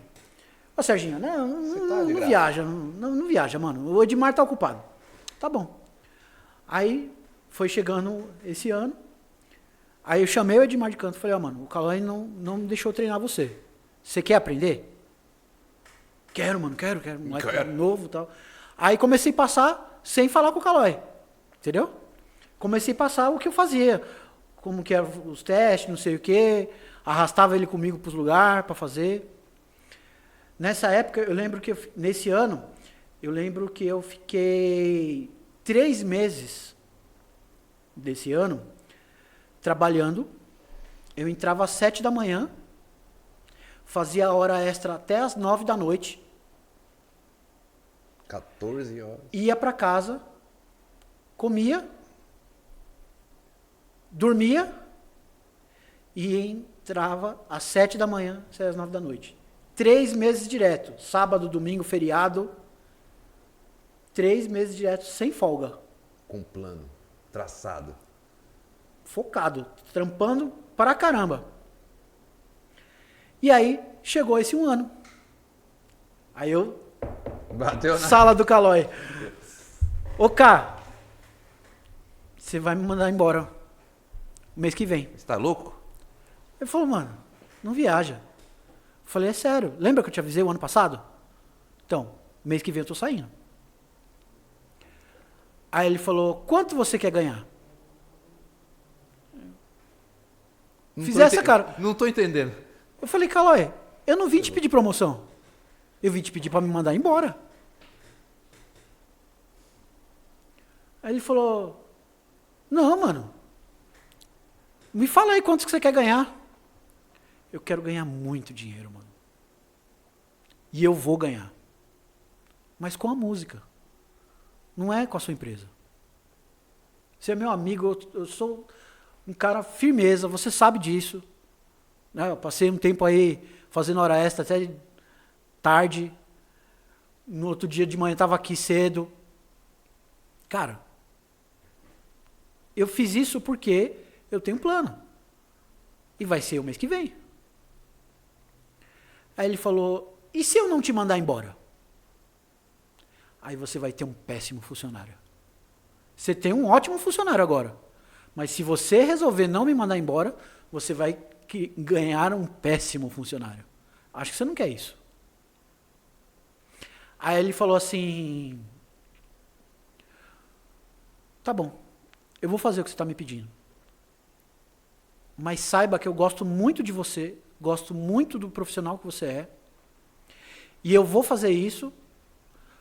S2: Ô Serginho, não viaja, não viaja, mano. O Edmar tá ocupado. Tá bom. Aí foi chegando esse ano. Aí eu chamei o Edmar de canto e falei, ó, mano, o Calói não me deixou treinar você. Você quer aprender? Quero, mano, quero. Novo e tal. Aí comecei a passar sem falar com o Calói. Entendeu? Comecei a passar o que eu fazia. Como que eram os testes, não sei o quê. Arrastava ele comigo para os lugares para fazer. Nessa época, eu lembro que nesse ano, eu lembro que eu fiquei 3 meses desse ano trabalhando. Eu entrava às 7 da manhã, fazia hora extra até às 9 da noite.
S1: 14 horas.
S2: Ia para casa, comia, dormia e entrava às 7 da manhã, saía às 9 da noite. 3 meses direto, sábado, domingo, feriado. 3 meses direto, sem folga.
S1: Com plano, traçado.
S2: Focado, trampando para caramba. E aí, chegou esse um ano. Aí eu...
S1: Bateu na...
S2: Sala do Calói. Ô, Cá, você vai me mandar embora o mês que vem.
S1: Você tá louco?
S2: Ele falou, mano, não viaja. Eu falei, é sério. Lembra que eu te avisei o ano passado? Então, mês que vem eu tô saindo. Aí ele falou, quanto você quer ganhar? Cara.
S1: Não tô entendendo.
S2: Eu falei, Calói, eu não vim te pedir promoção. Eu vim te pedir para me mandar embora. Aí ele falou, não, mano. Me fala aí quanto que você quer ganhar. Eu quero ganhar muito dinheiro, mano. E eu vou ganhar. Mas com a música. Não é com a sua empresa. Você é meu amigo, eu sou um cara firmeza, você sabe disso. Né? Eu passei um tempo aí fazendo hora extra até tarde. No outro dia de manhã estava aqui cedo. Cara, eu fiz isso porque eu tenho um plano. E vai ser o mês que vem. Aí ele falou, e se eu não te mandar embora? Aí você vai ter um péssimo funcionário. Você tem um ótimo funcionário agora. Mas se você resolver não me mandar embora, você vai ganhar um péssimo funcionário. Acho que você não quer isso. Aí ele falou assim, tá bom, eu vou fazer o que você está me pedindo. Mas saiba que eu gosto muito de você, gosto muito do profissional que você é, e eu vou fazer isso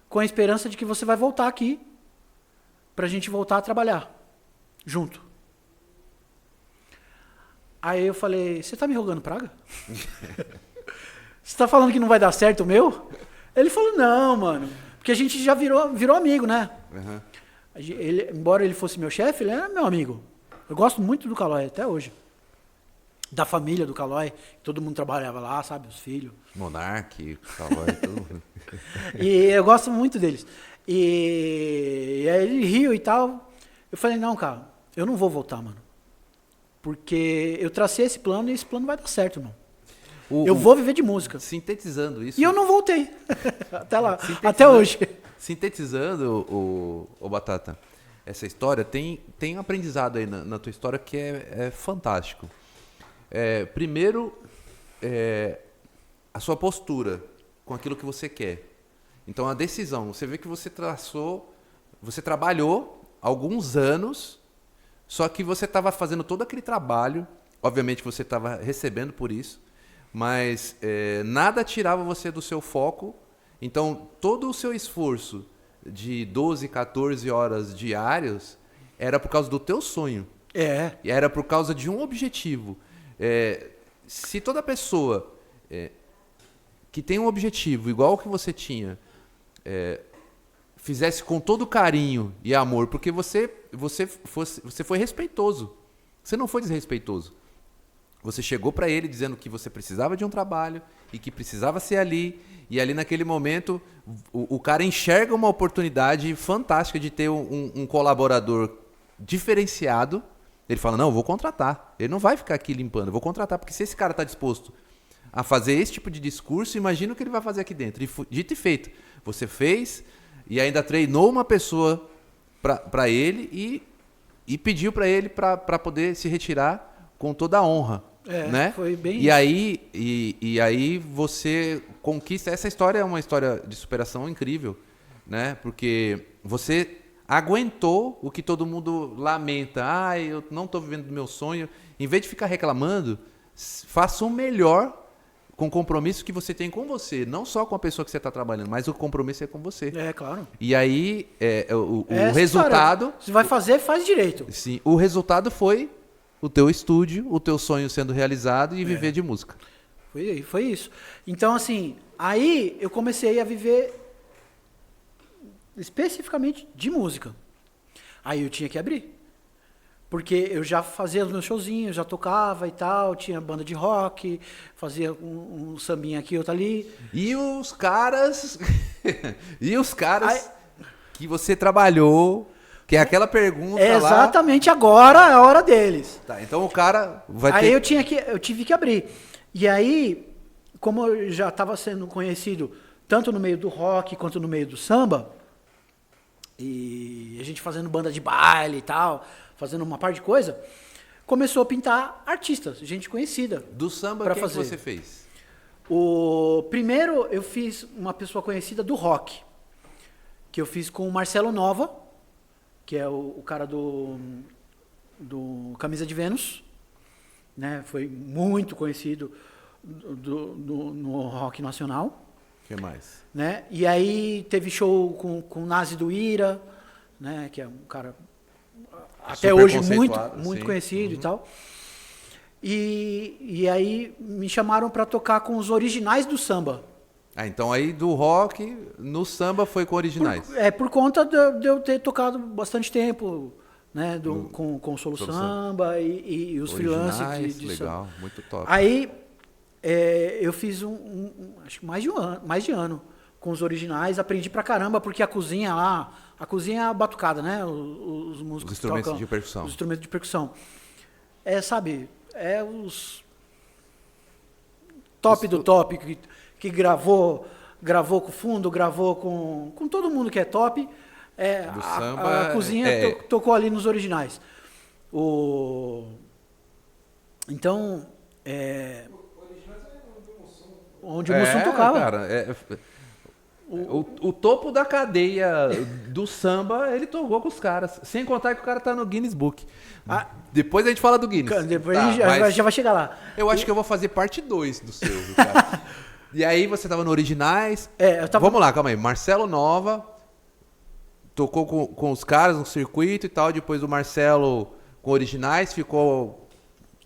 S2: com a esperança de que você vai voltar aqui para a gente voltar a trabalhar junto. Aí eu falei, você está me rogando praga? Você está falando que não vai dar certo o meu? Ele falou, não, mano. Porque a gente já virou amigo, né?
S1: Uhum.
S2: Embora ele fosse meu chefe, ele era meu amigo. Eu gosto muito do Calói até hoje. Da família do Calói. Todo mundo trabalhava lá, sabe? Os filhos.
S1: Monark, Calói, todo mundo.
S2: E eu gosto muito deles. E aí ele riu e tal. Eu falei, não, cara, eu não vou voltar, mano. Porque eu tracei esse plano e esse plano vai dar certo, irmão. Eu vou viver de música.
S1: Sintetizando isso.
S2: E eu não voltei. Até lá. Até hoje.
S1: Sintetizando, o Batata, essa história, tem um aprendizado aí na tua história que é fantástico. Primeiro, a sua postura com aquilo que você quer. Então, a decisão. Você vê que você trabalhou alguns anos, só que você estava fazendo todo aquele trabalho. Obviamente, você estava recebendo por isso, mas nada tirava você do seu foco. Então, todo o seu esforço de 12, 14 horas diárias era por causa do teu sonho. E era por causa de um objetivo. Se toda pessoa que tem um objetivo igual ao que você tinha, fizesse com todo carinho e amor, porque você foi respeitoso. Você não foi desrespeitoso. Você chegou para ele dizendo que você precisava de um trabalho e que precisava ser ali. E ali naquele momento, o cara enxerga uma oportunidade fantástica de ter um colaborador diferenciado. Ele fala, não, eu vou contratar. Ele não vai ficar aqui limpando, eu vou contratar. Porque se esse cara está disposto a fazer esse tipo de discurso, imagina o que ele vai fazer aqui dentro. E dito e feito, você fez e ainda treinou uma pessoa para ele e pediu para ele para poder se retirar com toda a honra. Né?
S2: Foi bem
S1: e aí e aí você conquista. Essa história é uma história de superação incrível, né? Porque você aguentou o que todo mundo lamenta. Eu não estou vivendo do meu sonho. Em vez de ficar reclamando, faça o melhor com o compromisso que você tem com você, não só com a pessoa que você está trabalhando, mas o compromisso é com você.
S2: Claro.
S1: E aí o resultado.
S2: História, se vai fazer, faz direito.
S1: Sim, o resultado foi o teu estúdio, o teu sonho sendo realizado e viver de música.
S2: Foi isso. Então, assim, aí eu comecei a viver especificamente de música. Aí eu tinha que abrir. Porque eu já fazia os meus showzinhos, já tocava e tal, tinha banda de rock, fazia um sambinha aqui, outro ali.
S1: E os caras... que você trabalhou... Que é aquela pergunta
S2: exatamente lá... agora é a hora deles.
S1: Tá, então o cara vai ter...
S2: Aí eu tive que abrir. E aí, como eu já estava sendo conhecido tanto no meio do rock quanto no meio do samba, e a gente fazendo banda de baile e tal, fazendo uma par de coisa, começou a pintar artistas, gente conhecida.
S1: Do samba, quem
S2: fazer.
S1: Que você fez?
S2: Primeiro eu fiz uma pessoa conhecida do rock, que eu fiz com o Marcelo Nova, que é o cara do Camisa de Vênus, né? Foi muito conhecido no rock nacional.
S1: O que mais?
S2: Né? E aí teve show com o Nazi do Ira, né? Que é um cara até hoje muito conhecido e tal. E aí me chamaram para tocar com os originais do samba.
S1: Então aí do rock, no samba foi com originais.
S2: Por conta de eu ter tocado bastante tempo, né, com o Solo Samba e os freelancers de
S1: legal,
S2: samba.
S1: muito top.
S2: Aí eu fiz acho que mais de ano com os originais, aprendi pra caramba, porque a cozinha é a batucada, né, os músicos
S1: os instrumentos
S2: tocam,
S1: de percussão.
S2: Os instrumentos de percussão. Os top do top, que gravou com fundo, gravou com todo mundo que é top. A cozinha tocou ali nos originais. Então, onde o Mussum tocava.
S1: Cara, o topo da cadeia do samba, ele tocou com os caras. Sem contar que o cara tá no Guinness Book. Depois a gente fala do Guinness.
S2: Depois a gente já vai chegar lá.
S1: Eu acho que eu vou fazer parte 2 do seu, cara. E aí você tava no Originais. Vamos lá, calma aí. Marcelo Nova tocou com os caras no circuito e tal. Depois do Marcelo com Originais, ficou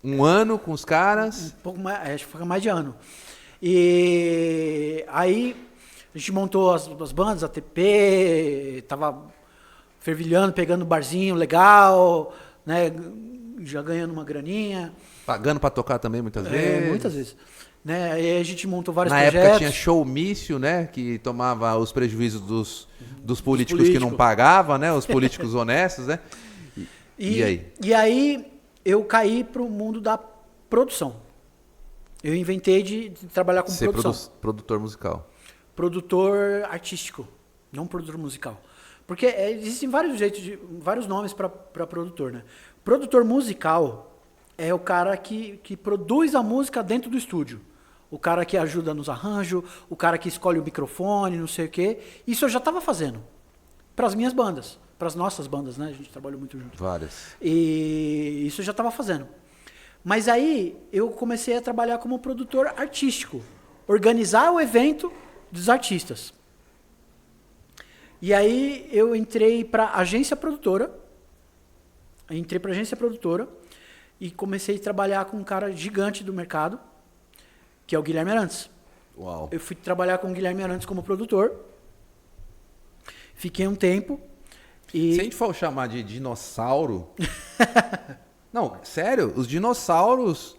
S1: um ano com os caras.
S2: Um pouco mais, acho que foi mais de ano. E aí A gente montou as bandas, a TP, tava fervilhando, pegando barzinho legal, né? Já ganhando uma graninha.
S1: Pagando pra tocar também muitas vezes.
S2: Muitas vezes. Né? Aí a gente montou vários
S1: Na
S2: projetos.
S1: época tinha showmício, né? Que tomava os prejuízos dos políticos que não pagavam, né? Os políticos honestos, né? E aí?
S2: E aí eu caí pro mundo da produção. Eu inventei de trabalhar com produção.
S1: Produtor musical.
S2: Produtor artístico, não produtor musical. Porque existem vários jeitos, vários nomes para produtor, né? Produtor musical é o cara que produz a música dentro do estúdio. O cara que ajuda nos arranjos, o cara que escolhe o microfone, não sei o quê. Isso eu já estava fazendo para as minhas bandas, para as nossas bandas, né? A gente trabalhou muito junto.
S1: Várias.
S2: E isso eu já estava fazendo. Mas aí eu comecei a trabalhar como produtor artístico, organizar o evento dos artistas. E aí eu entrei para agência produtora. E comecei a trabalhar com um cara gigante do mercado, que é o Guilherme Arantes.
S1: Uau.
S2: Eu fui trabalhar com o Guilherme Arantes como produtor. Fiquei um tempo. E...
S1: Se a gente for chamar de dinossauro... Não, sério, os dinossauros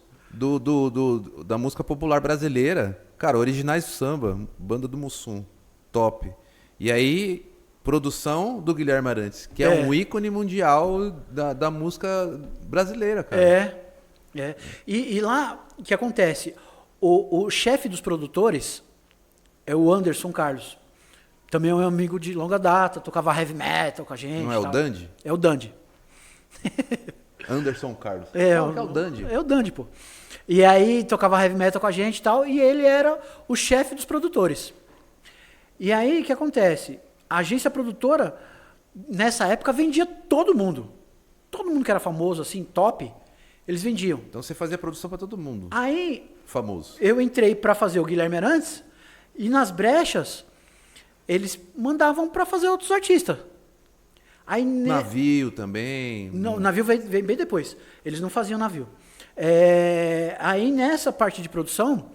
S1: da música popular brasileira, cara, originais do samba, banda do Mussum, top. E aí, produção do Guilherme Arantes, que é um ícone mundial da música brasileira, cara.
S2: E lá, o que acontece? O chefe dos produtores é o Anderson Carlos. Também é um amigo de longa data, tocava heavy metal com a gente.
S1: Não é o Dandy?
S2: É o Dandy.
S1: Anderson Carlos.
S2: É o Dandy. É o Dandy, pô. E aí tocava heavy metal com a gente e tal, e ele era o chefe dos produtores. E aí o que acontece? A agência produtora, nessa época, vendia todo mundo. Todo mundo que era famoso, assim, top, eles vendiam.
S1: Então você fazia produção para todo mundo.
S2: Aí
S1: famoso.
S2: Eu entrei para fazer o Guilherme Arantes, e nas brechas, eles mandavam para fazer outros artistas. Aí,
S1: navio também.
S2: Não, navio veio bem depois. Eles não faziam navio. Aí nessa parte de produção,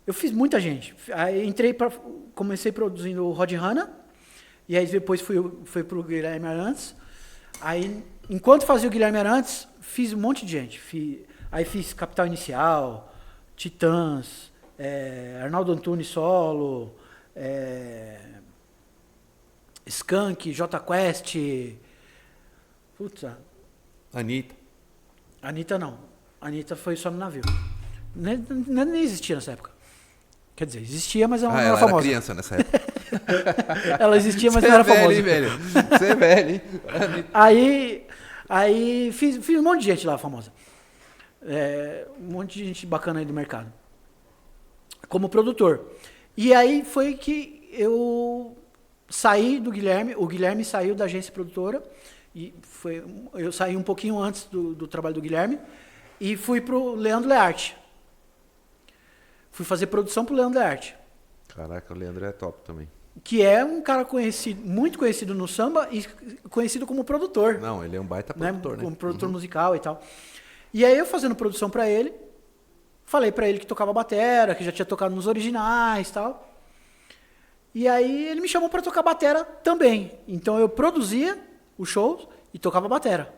S2: eu fiz muita gente. Aí comecei produzindo o Rod Hanna, e aí depois fui pro Guilherme Arantes. Aí, enquanto fazia o Guilherme Arantes, fiz um monte de gente. Aí fiz Capital Inicial, Titãs, Arnaldo Antunes solo, Skank, J Quest, puta. Anitta não. Anitta foi só no navio. Nem existia nessa época. Quer dizer, existia, mas ela não era famosa.
S1: Ela era criança nessa época.
S2: Ela existia, mas não era famosa.
S1: Hein, velho? Você é velho, hein?
S2: Aí fiz um monte de gente lá famosa. Um monte de gente bacana aí do mercado. Como produtor. E aí foi que eu saí do Guilherme, o Guilherme saiu da agência produtora, e eu saí um pouquinho antes do trabalho do Guilherme, e fui pro Leandro Learte. Fui fazer produção pro Leandro Learte.
S1: Caraca, o Leandro é top também.
S2: Que é um cara conhecido, muito conhecido no samba e conhecido como produtor.
S1: Não, ele é um baita produtor, né?
S2: Como produtor musical e tal. E aí eu fazendo produção para ele, falei para ele que tocava batera, que já tinha tocado nos originais e tal. E aí ele me chamou para tocar batera também. Então eu produzia os shows e tocava batera.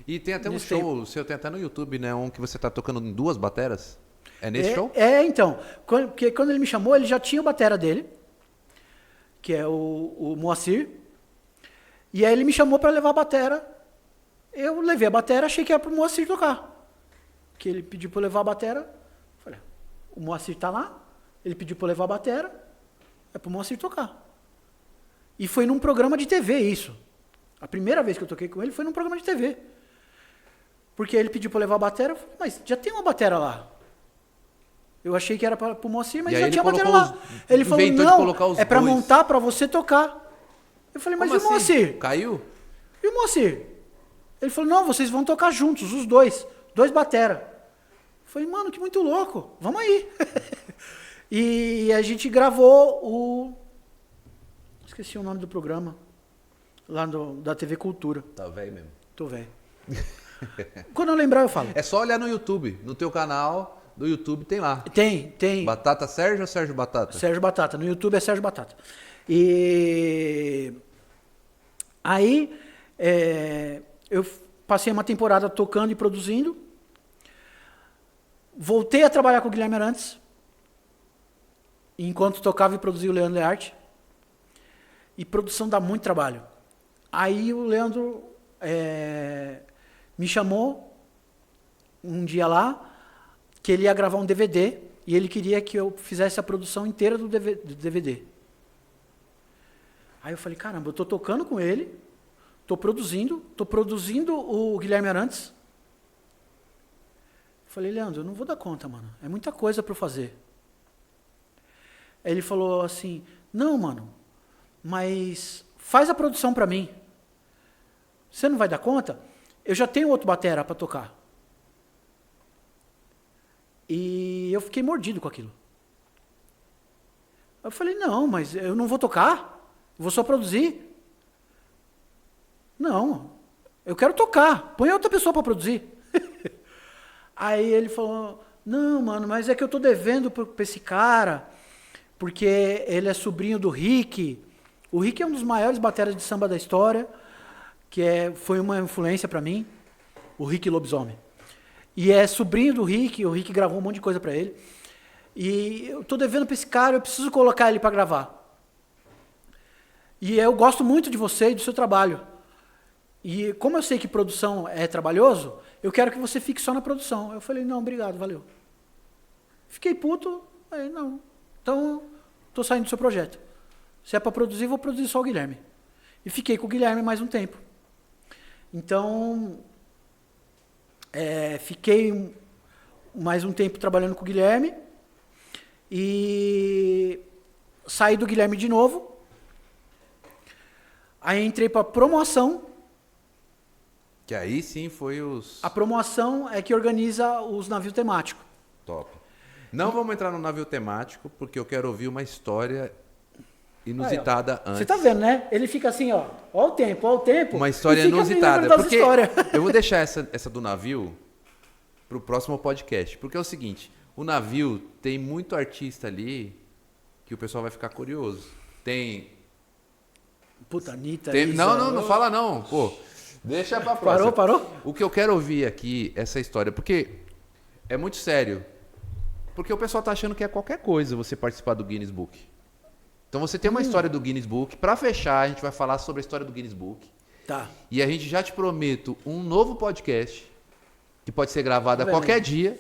S1: E tem até um show, seu tem até no YouTube, né? Um que você tá tocando em 2 bateras. É nesse show?
S2: Então. Porque quando ele me chamou, ele já tinha o batera dele, que é o Moacir. E aí ele me chamou para levar a batera. Eu levei a batera, achei que era pro Moacir tocar. Que ele pediu para eu levar a batera. Falei, o Moacir tá lá, ele pediu para eu levar a batera. É pro Moacir tocar. E foi num programa de TV isso. A primeira vez que eu toquei com ele foi num programa de TV. Porque ele pediu pra eu levar a batera, eu falei, mas já tem uma batera lá. Eu achei que era pro Moacir, mas já tinha a batera lá. Ele falou, não, é pra montar, pra você tocar. Eu falei, mas e o Moacir?
S1: Caiu?
S2: E o Moacir? Ele falou, não, vocês vão tocar juntos, os dois batera. Eu falei, mano, que muito louco, vamos aí. E a gente gravou esqueci o nome do programa. Lá da TV Cultura.
S1: Tá velho mesmo.
S2: Tô velho. Quando eu lembrar, eu falo.
S1: É só olhar no YouTube, no teu canal, do YouTube tem lá.
S2: Tem.
S1: Batata Sérgio ou Sérgio Batata?
S2: Sérgio Batata. No YouTube é Sérgio Batata. E aí eu passei uma temporada tocando e produzindo. Voltei a trabalhar com o Guilherme Arantes, enquanto tocava e produzia o Leandro Learte. E produção dá muito trabalho. Aí o Leandro me chamou um dia lá, que ele ia gravar um DVD, e ele queria que eu fizesse a produção inteira do DVD. Aí eu falei, caramba, eu tô tocando com ele, tô produzindo o Guilherme Arantes. Eu falei, Leandro, eu não vou dar conta, mano, é muita coisa para eu fazer. Aí ele falou assim, não, mano, mas faz a produção para mim. Você não vai dar conta? Eu já tenho outro batera para tocar. E eu fiquei mordido com aquilo. Eu falei, não, mas eu não vou tocar, vou só produzir. Não, eu quero tocar, põe outra pessoa para produzir. Aí ele falou, não, mano, mas é que eu tô devendo para esse cara, porque ele é sobrinho do Rick. O Rick é um dos maiores bateras de samba da história, foi uma influência para mim, o Rick Lobisomem. E é sobrinho do Rick, o Rick gravou um monte de coisa para ele. E eu tô devendo para esse cara, eu preciso colocar ele para gravar. E eu gosto muito de você e do seu trabalho. E como eu sei que produção é trabalhoso, eu quero que você fique só na produção. Eu falei, não, obrigado, valeu. Fiquei puto, aí não. Então, tô saindo do seu projeto. Se é para produzir, vou produzir só o Guilherme. E fiquei com o Guilherme mais um tempo. Então, fiquei mais um tempo trabalhando com o Guilherme e saí do Guilherme de novo. Aí entrei para promoção.
S1: Que aí sim foi os...
S2: A promoção é que organiza os navios temáticos.
S1: Top. Não vamos entrar no navio temático, porque eu quero ouvir uma história inusitada antes.
S2: Você tá vendo, né? Ele fica assim, ó o tempo, ó o tempo.
S1: Uma história inusitada. Porque eu vou deixar essa do navio pro próximo podcast. Porque é o seguinte, o navio tem muito artista ali que o pessoal vai ficar curioso. Tem...
S2: Puta, Anitta,
S1: Não fala não, pô. Deixa pra próxima.
S2: Parou?
S1: O que eu quero ouvir aqui, essa história, porque é muito sério. Porque o pessoal tá achando que é qualquer coisa você participar do Guinness Book. Então você tem uma história do Guinness Book. Para fechar, a gente vai falar sobre a história do Guinness Book.
S2: Tá.
S1: E a gente já te prometo um novo podcast que pode ser gravado a qualquer dia.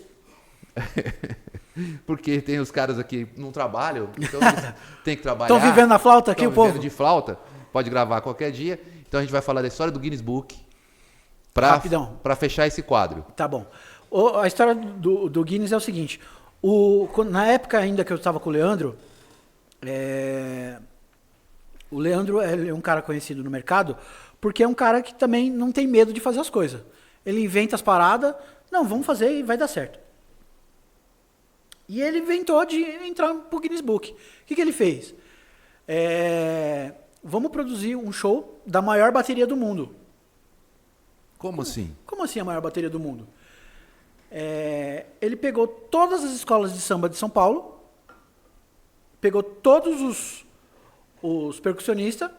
S1: Porque tem os caras aqui que não trabalham, então tem que trabalhar.
S2: Estão vivendo na flauta aqui, o povo?
S1: Vivendo de flauta, pode gravar a qualquer dia. Então a gente vai falar da história do Guinness Book
S2: Rapidão.
S1: Para fechar esse quadro.
S2: Tá bom. A história do Guinness é o seguinte. Na época ainda que eu estava com o Leandro, o Leandro é um cara conhecido no mercado, porque é um cara que também não tem medo de fazer as coisas. Ele inventa as paradas, não, vamos fazer e vai dar certo. E ele inventou de entrar pro Guinness Book. O que ele fez? Vamos produzir um show da maior bateria do mundo.
S1: Como assim?
S2: Como assim a maior bateria do mundo? Ele pegou todas as escolas de samba de São Paulo, pegou todos os percussionistas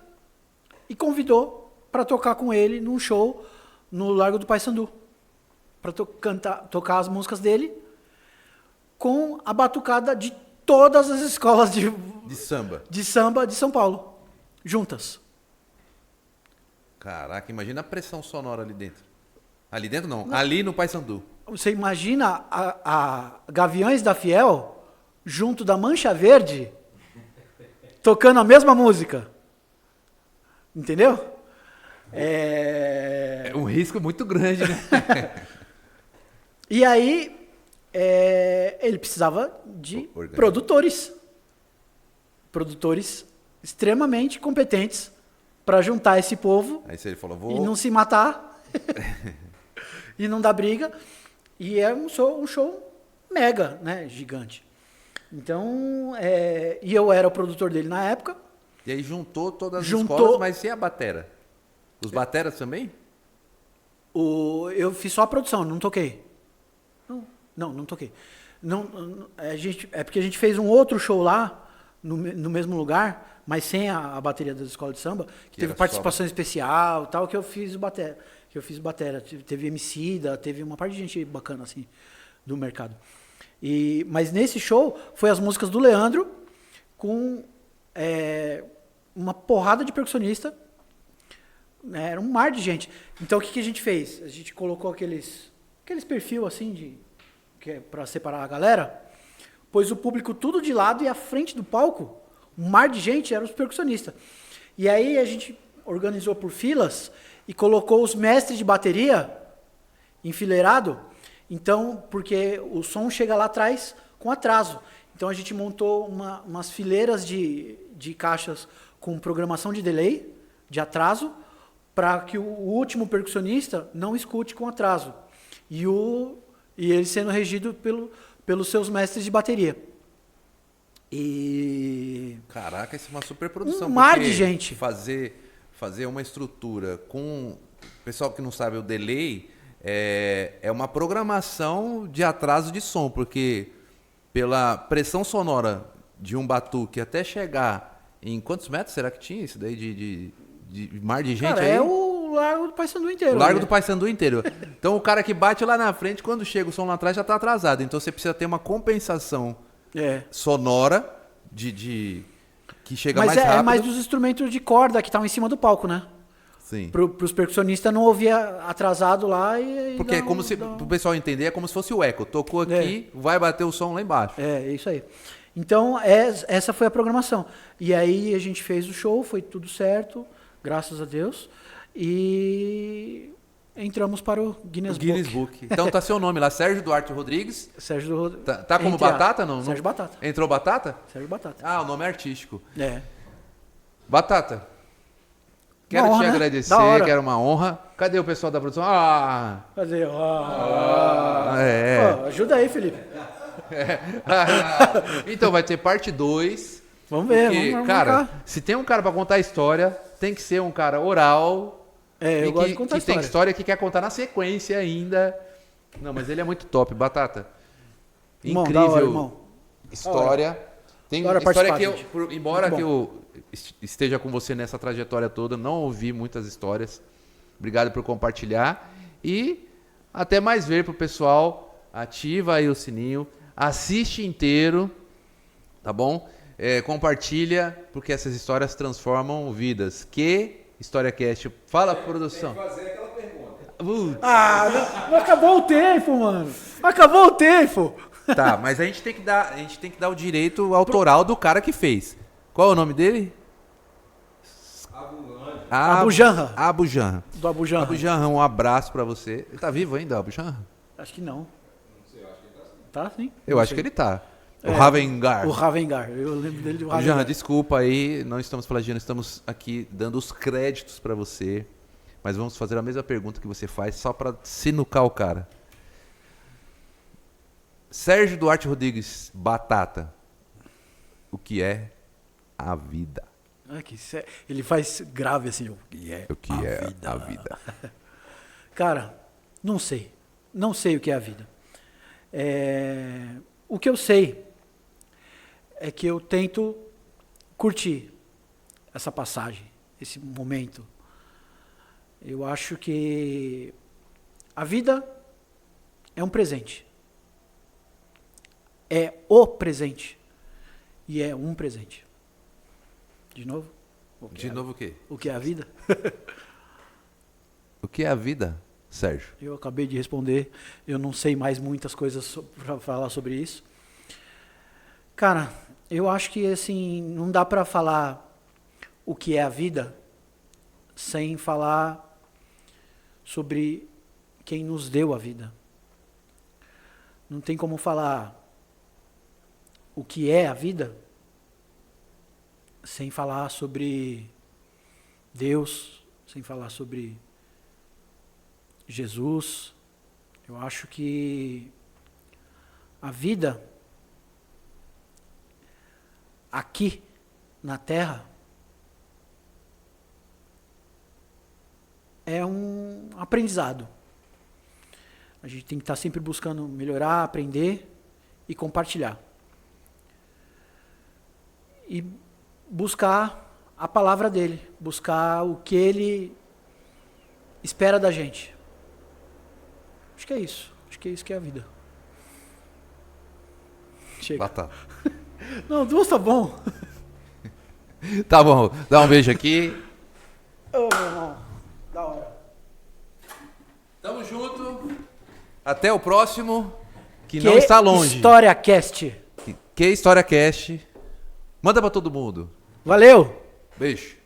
S2: e convidou para tocar com ele num show no Largo do Paissandu, para tocar as músicas dele com a batucada de todas as escolas de samba de São Paulo, juntas.
S1: Caraca, imagina a pressão sonora ali dentro. Ali dentro não. Ali no Paissandu.
S2: Você imagina a Gaviões da Fiel junto da Mancha Verde tocando a mesma música. Entendeu?
S1: É um risco muito grande, né?
S2: E aí, ele precisava de produtores. Produtores extremamente competentes para juntar esse povo.
S1: Aí ele falou,
S2: e não se matar e não dar briga. E é um show mega, né, gigante. Então, e eu era o produtor dele na época.
S1: E aí juntou todas as escolas, mas e a batera? Os bateras também?
S2: Eu fiz só a produção, não toquei. Não toquei. É porque a gente fez um outro show lá, no mesmo lugar, mas sem a bateria da escola de samba, que teve participação especial e tal, que eu fiz batera. Teve Emicida, teve uma parte de gente bacana, assim, do mercado. Mas nesse show, foi as músicas do Leandro, com uma porrada de percussionista, né, era um mar de gente. Então, o que a gente fez? A gente colocou aqueles perfil, assim, que é para separar a galera, pôs o público tudo de lado e à frente do palco, um mar de gente, eram os percussionistas. E aí a gente organizou por filas e colocou os mestres de bateria enfileirado, então, porque o som chega lá atrás com atraso. Então a gente montou umas fileiras de caixas com programação de delay, de atraso, para que o último percussionista não escute com atraso. E ele sendo regido pelos seus mestres de bateria.
S1: Caraca, isso é uma super produção.
S2: Um mar de gente.
S1: Fazer uma estrutura com... Pessoal que não sabe, o delay é uma programação de atraso de som, porque pela pressão sonora de um batuque até chegar em quantos metros será que tinha isso daí de mar de gente? Cara, aí?
S2: É o Largo do Paissandu inteiro.
S1: O Largo do Paissandu inteiro. Então o cara que bate lá na frente, quando chega o som lá atrás, já está atrasado. Então você precisa ter uma compensação sonora que chega mais rápido.
S2: Mas é mais dos instrumentos de corda que estavam em cima do palco, né?
S1: Sim.
S2: Para os percussionistas não ouvir atrasado lá
S1: porque é como se, pro pessoal entender, é como se fosse o eco. Tocou aqui, vai bater o som lá embaixo.
S2: É isso aí. Então, essa foi a programação. E aí a gente fez o show, foi tudo certo, graças a Deus. E entramos para o Guinness Book.
S1: Então tá seu nome lá, Sérgio Duarte Rodrigues.
S2: Sérgio Rodrigues.
S1: Tá como Batata, não?
S2: Sérgio Batata.
S1: Entrou Batata?
S2: Sérgio Batata.
S1: Ah, o nome é artístico.
S2: É.
S1: Batata, quero
S2: honra,
S1: te
S2: né?
S1: agradecer, que era uma honra. Cadê o pessoal da produção?
S2: Cadê? Ajuda aí, Felipe.
S1: Então vai ter parte 2.
S2: Vamos ver,
S1: porque,
S2: vamos
S1: cara, se tem um cara pra contar a história, tem que ser um cara oral.
S2: Eu gosto de contar
S1: que tem história que quer contar na sequência ainda. Não, mas ele é muito top, Batata. Incrível
S2: hora, irmão.
S1: História. Tem
S2: Bora
S1: história que embora
S2: muito
S1: que eu esteja com você nessa trajetória toda, não ouvi muitas histórias. Obrigado por compartilhar. E até mais ver pro pessoal. Ativa aí o sininho. Assiste inteiro. Tá bom? Compartilha, porque essas histórias transformam vidas. Que HistóriaCast. Fala, produção.
S3: Tem que fazer aquela pergunta.
S2: Não acabou o tempo, mano. Acabou o tempo.
S1: Tá, mas a gente tem que dar o direito autoral do cara que fez. Qual é o nome dele?
S2: Abu Janra.
S1: Abu Janra.
S2: Do Abu Janra.
S1: Abu Janra, um abraço pra você. Ele tá vivo ainda, Abu Janra?
S2: Acho que não. Não sei, eu acho que ele tá sim.
S1: Eu acho que ele tá. O Ravengar.
S2: O Ravengar. Eu lembro dele do Ravengar.
S1: Janra, desculpa aí, não estamos plagiando, estamos aqui dando os créditos pra você. Mas vamos fazer a mesma pergunta que você faz, só pra sinucar o cara. Sérgio Duarte Rodrigues, Batata. O que é a vida?
S2: Ele faz grave assim. O que é
S1: a vida?
S2: Cara, não sei. Não sei o que é a vida. O que eu sei é que eu tento curtir essa passagem, esse momento. Eu acho que a vida é um presente. É o presente. E é um presente. De novo?
S1: De novo o quê?
S2: O que é a vida?
S1: O que é a vida, Sérgio?
S2: Eu acabei de responder. Eu não sei mais muitas coisas para falar sobre isso. Cara, eu acho que assim, não dá para falar o que é a vida sem falar sobre quem nos deu a vida. Não tem como falar o que é a vida sem falar sobre Deus, sem falar sobre Jesus. Eu acho que a vida aqui na Terra é um aprendizado. A gente tem que estar sempre buscando melhorar, aprender e compartilhar. E buscar a palavra dele, buscar o que ele espera da gente. Acho que é isso. Acho que é isso que é a vida. Chega.
S1: Batata.
S2: Não, 2 tá bom.
S1: Tá bom, dá um beijo aqui.
S2: Ô, meu irmão. Da hora.
S1: Tamo junto. Até o próximo, que não está longe.
S2: História Cast.
S1: Que História Cast. Manda pra todo mundo.
S2: Valeu!
S1: Beijo.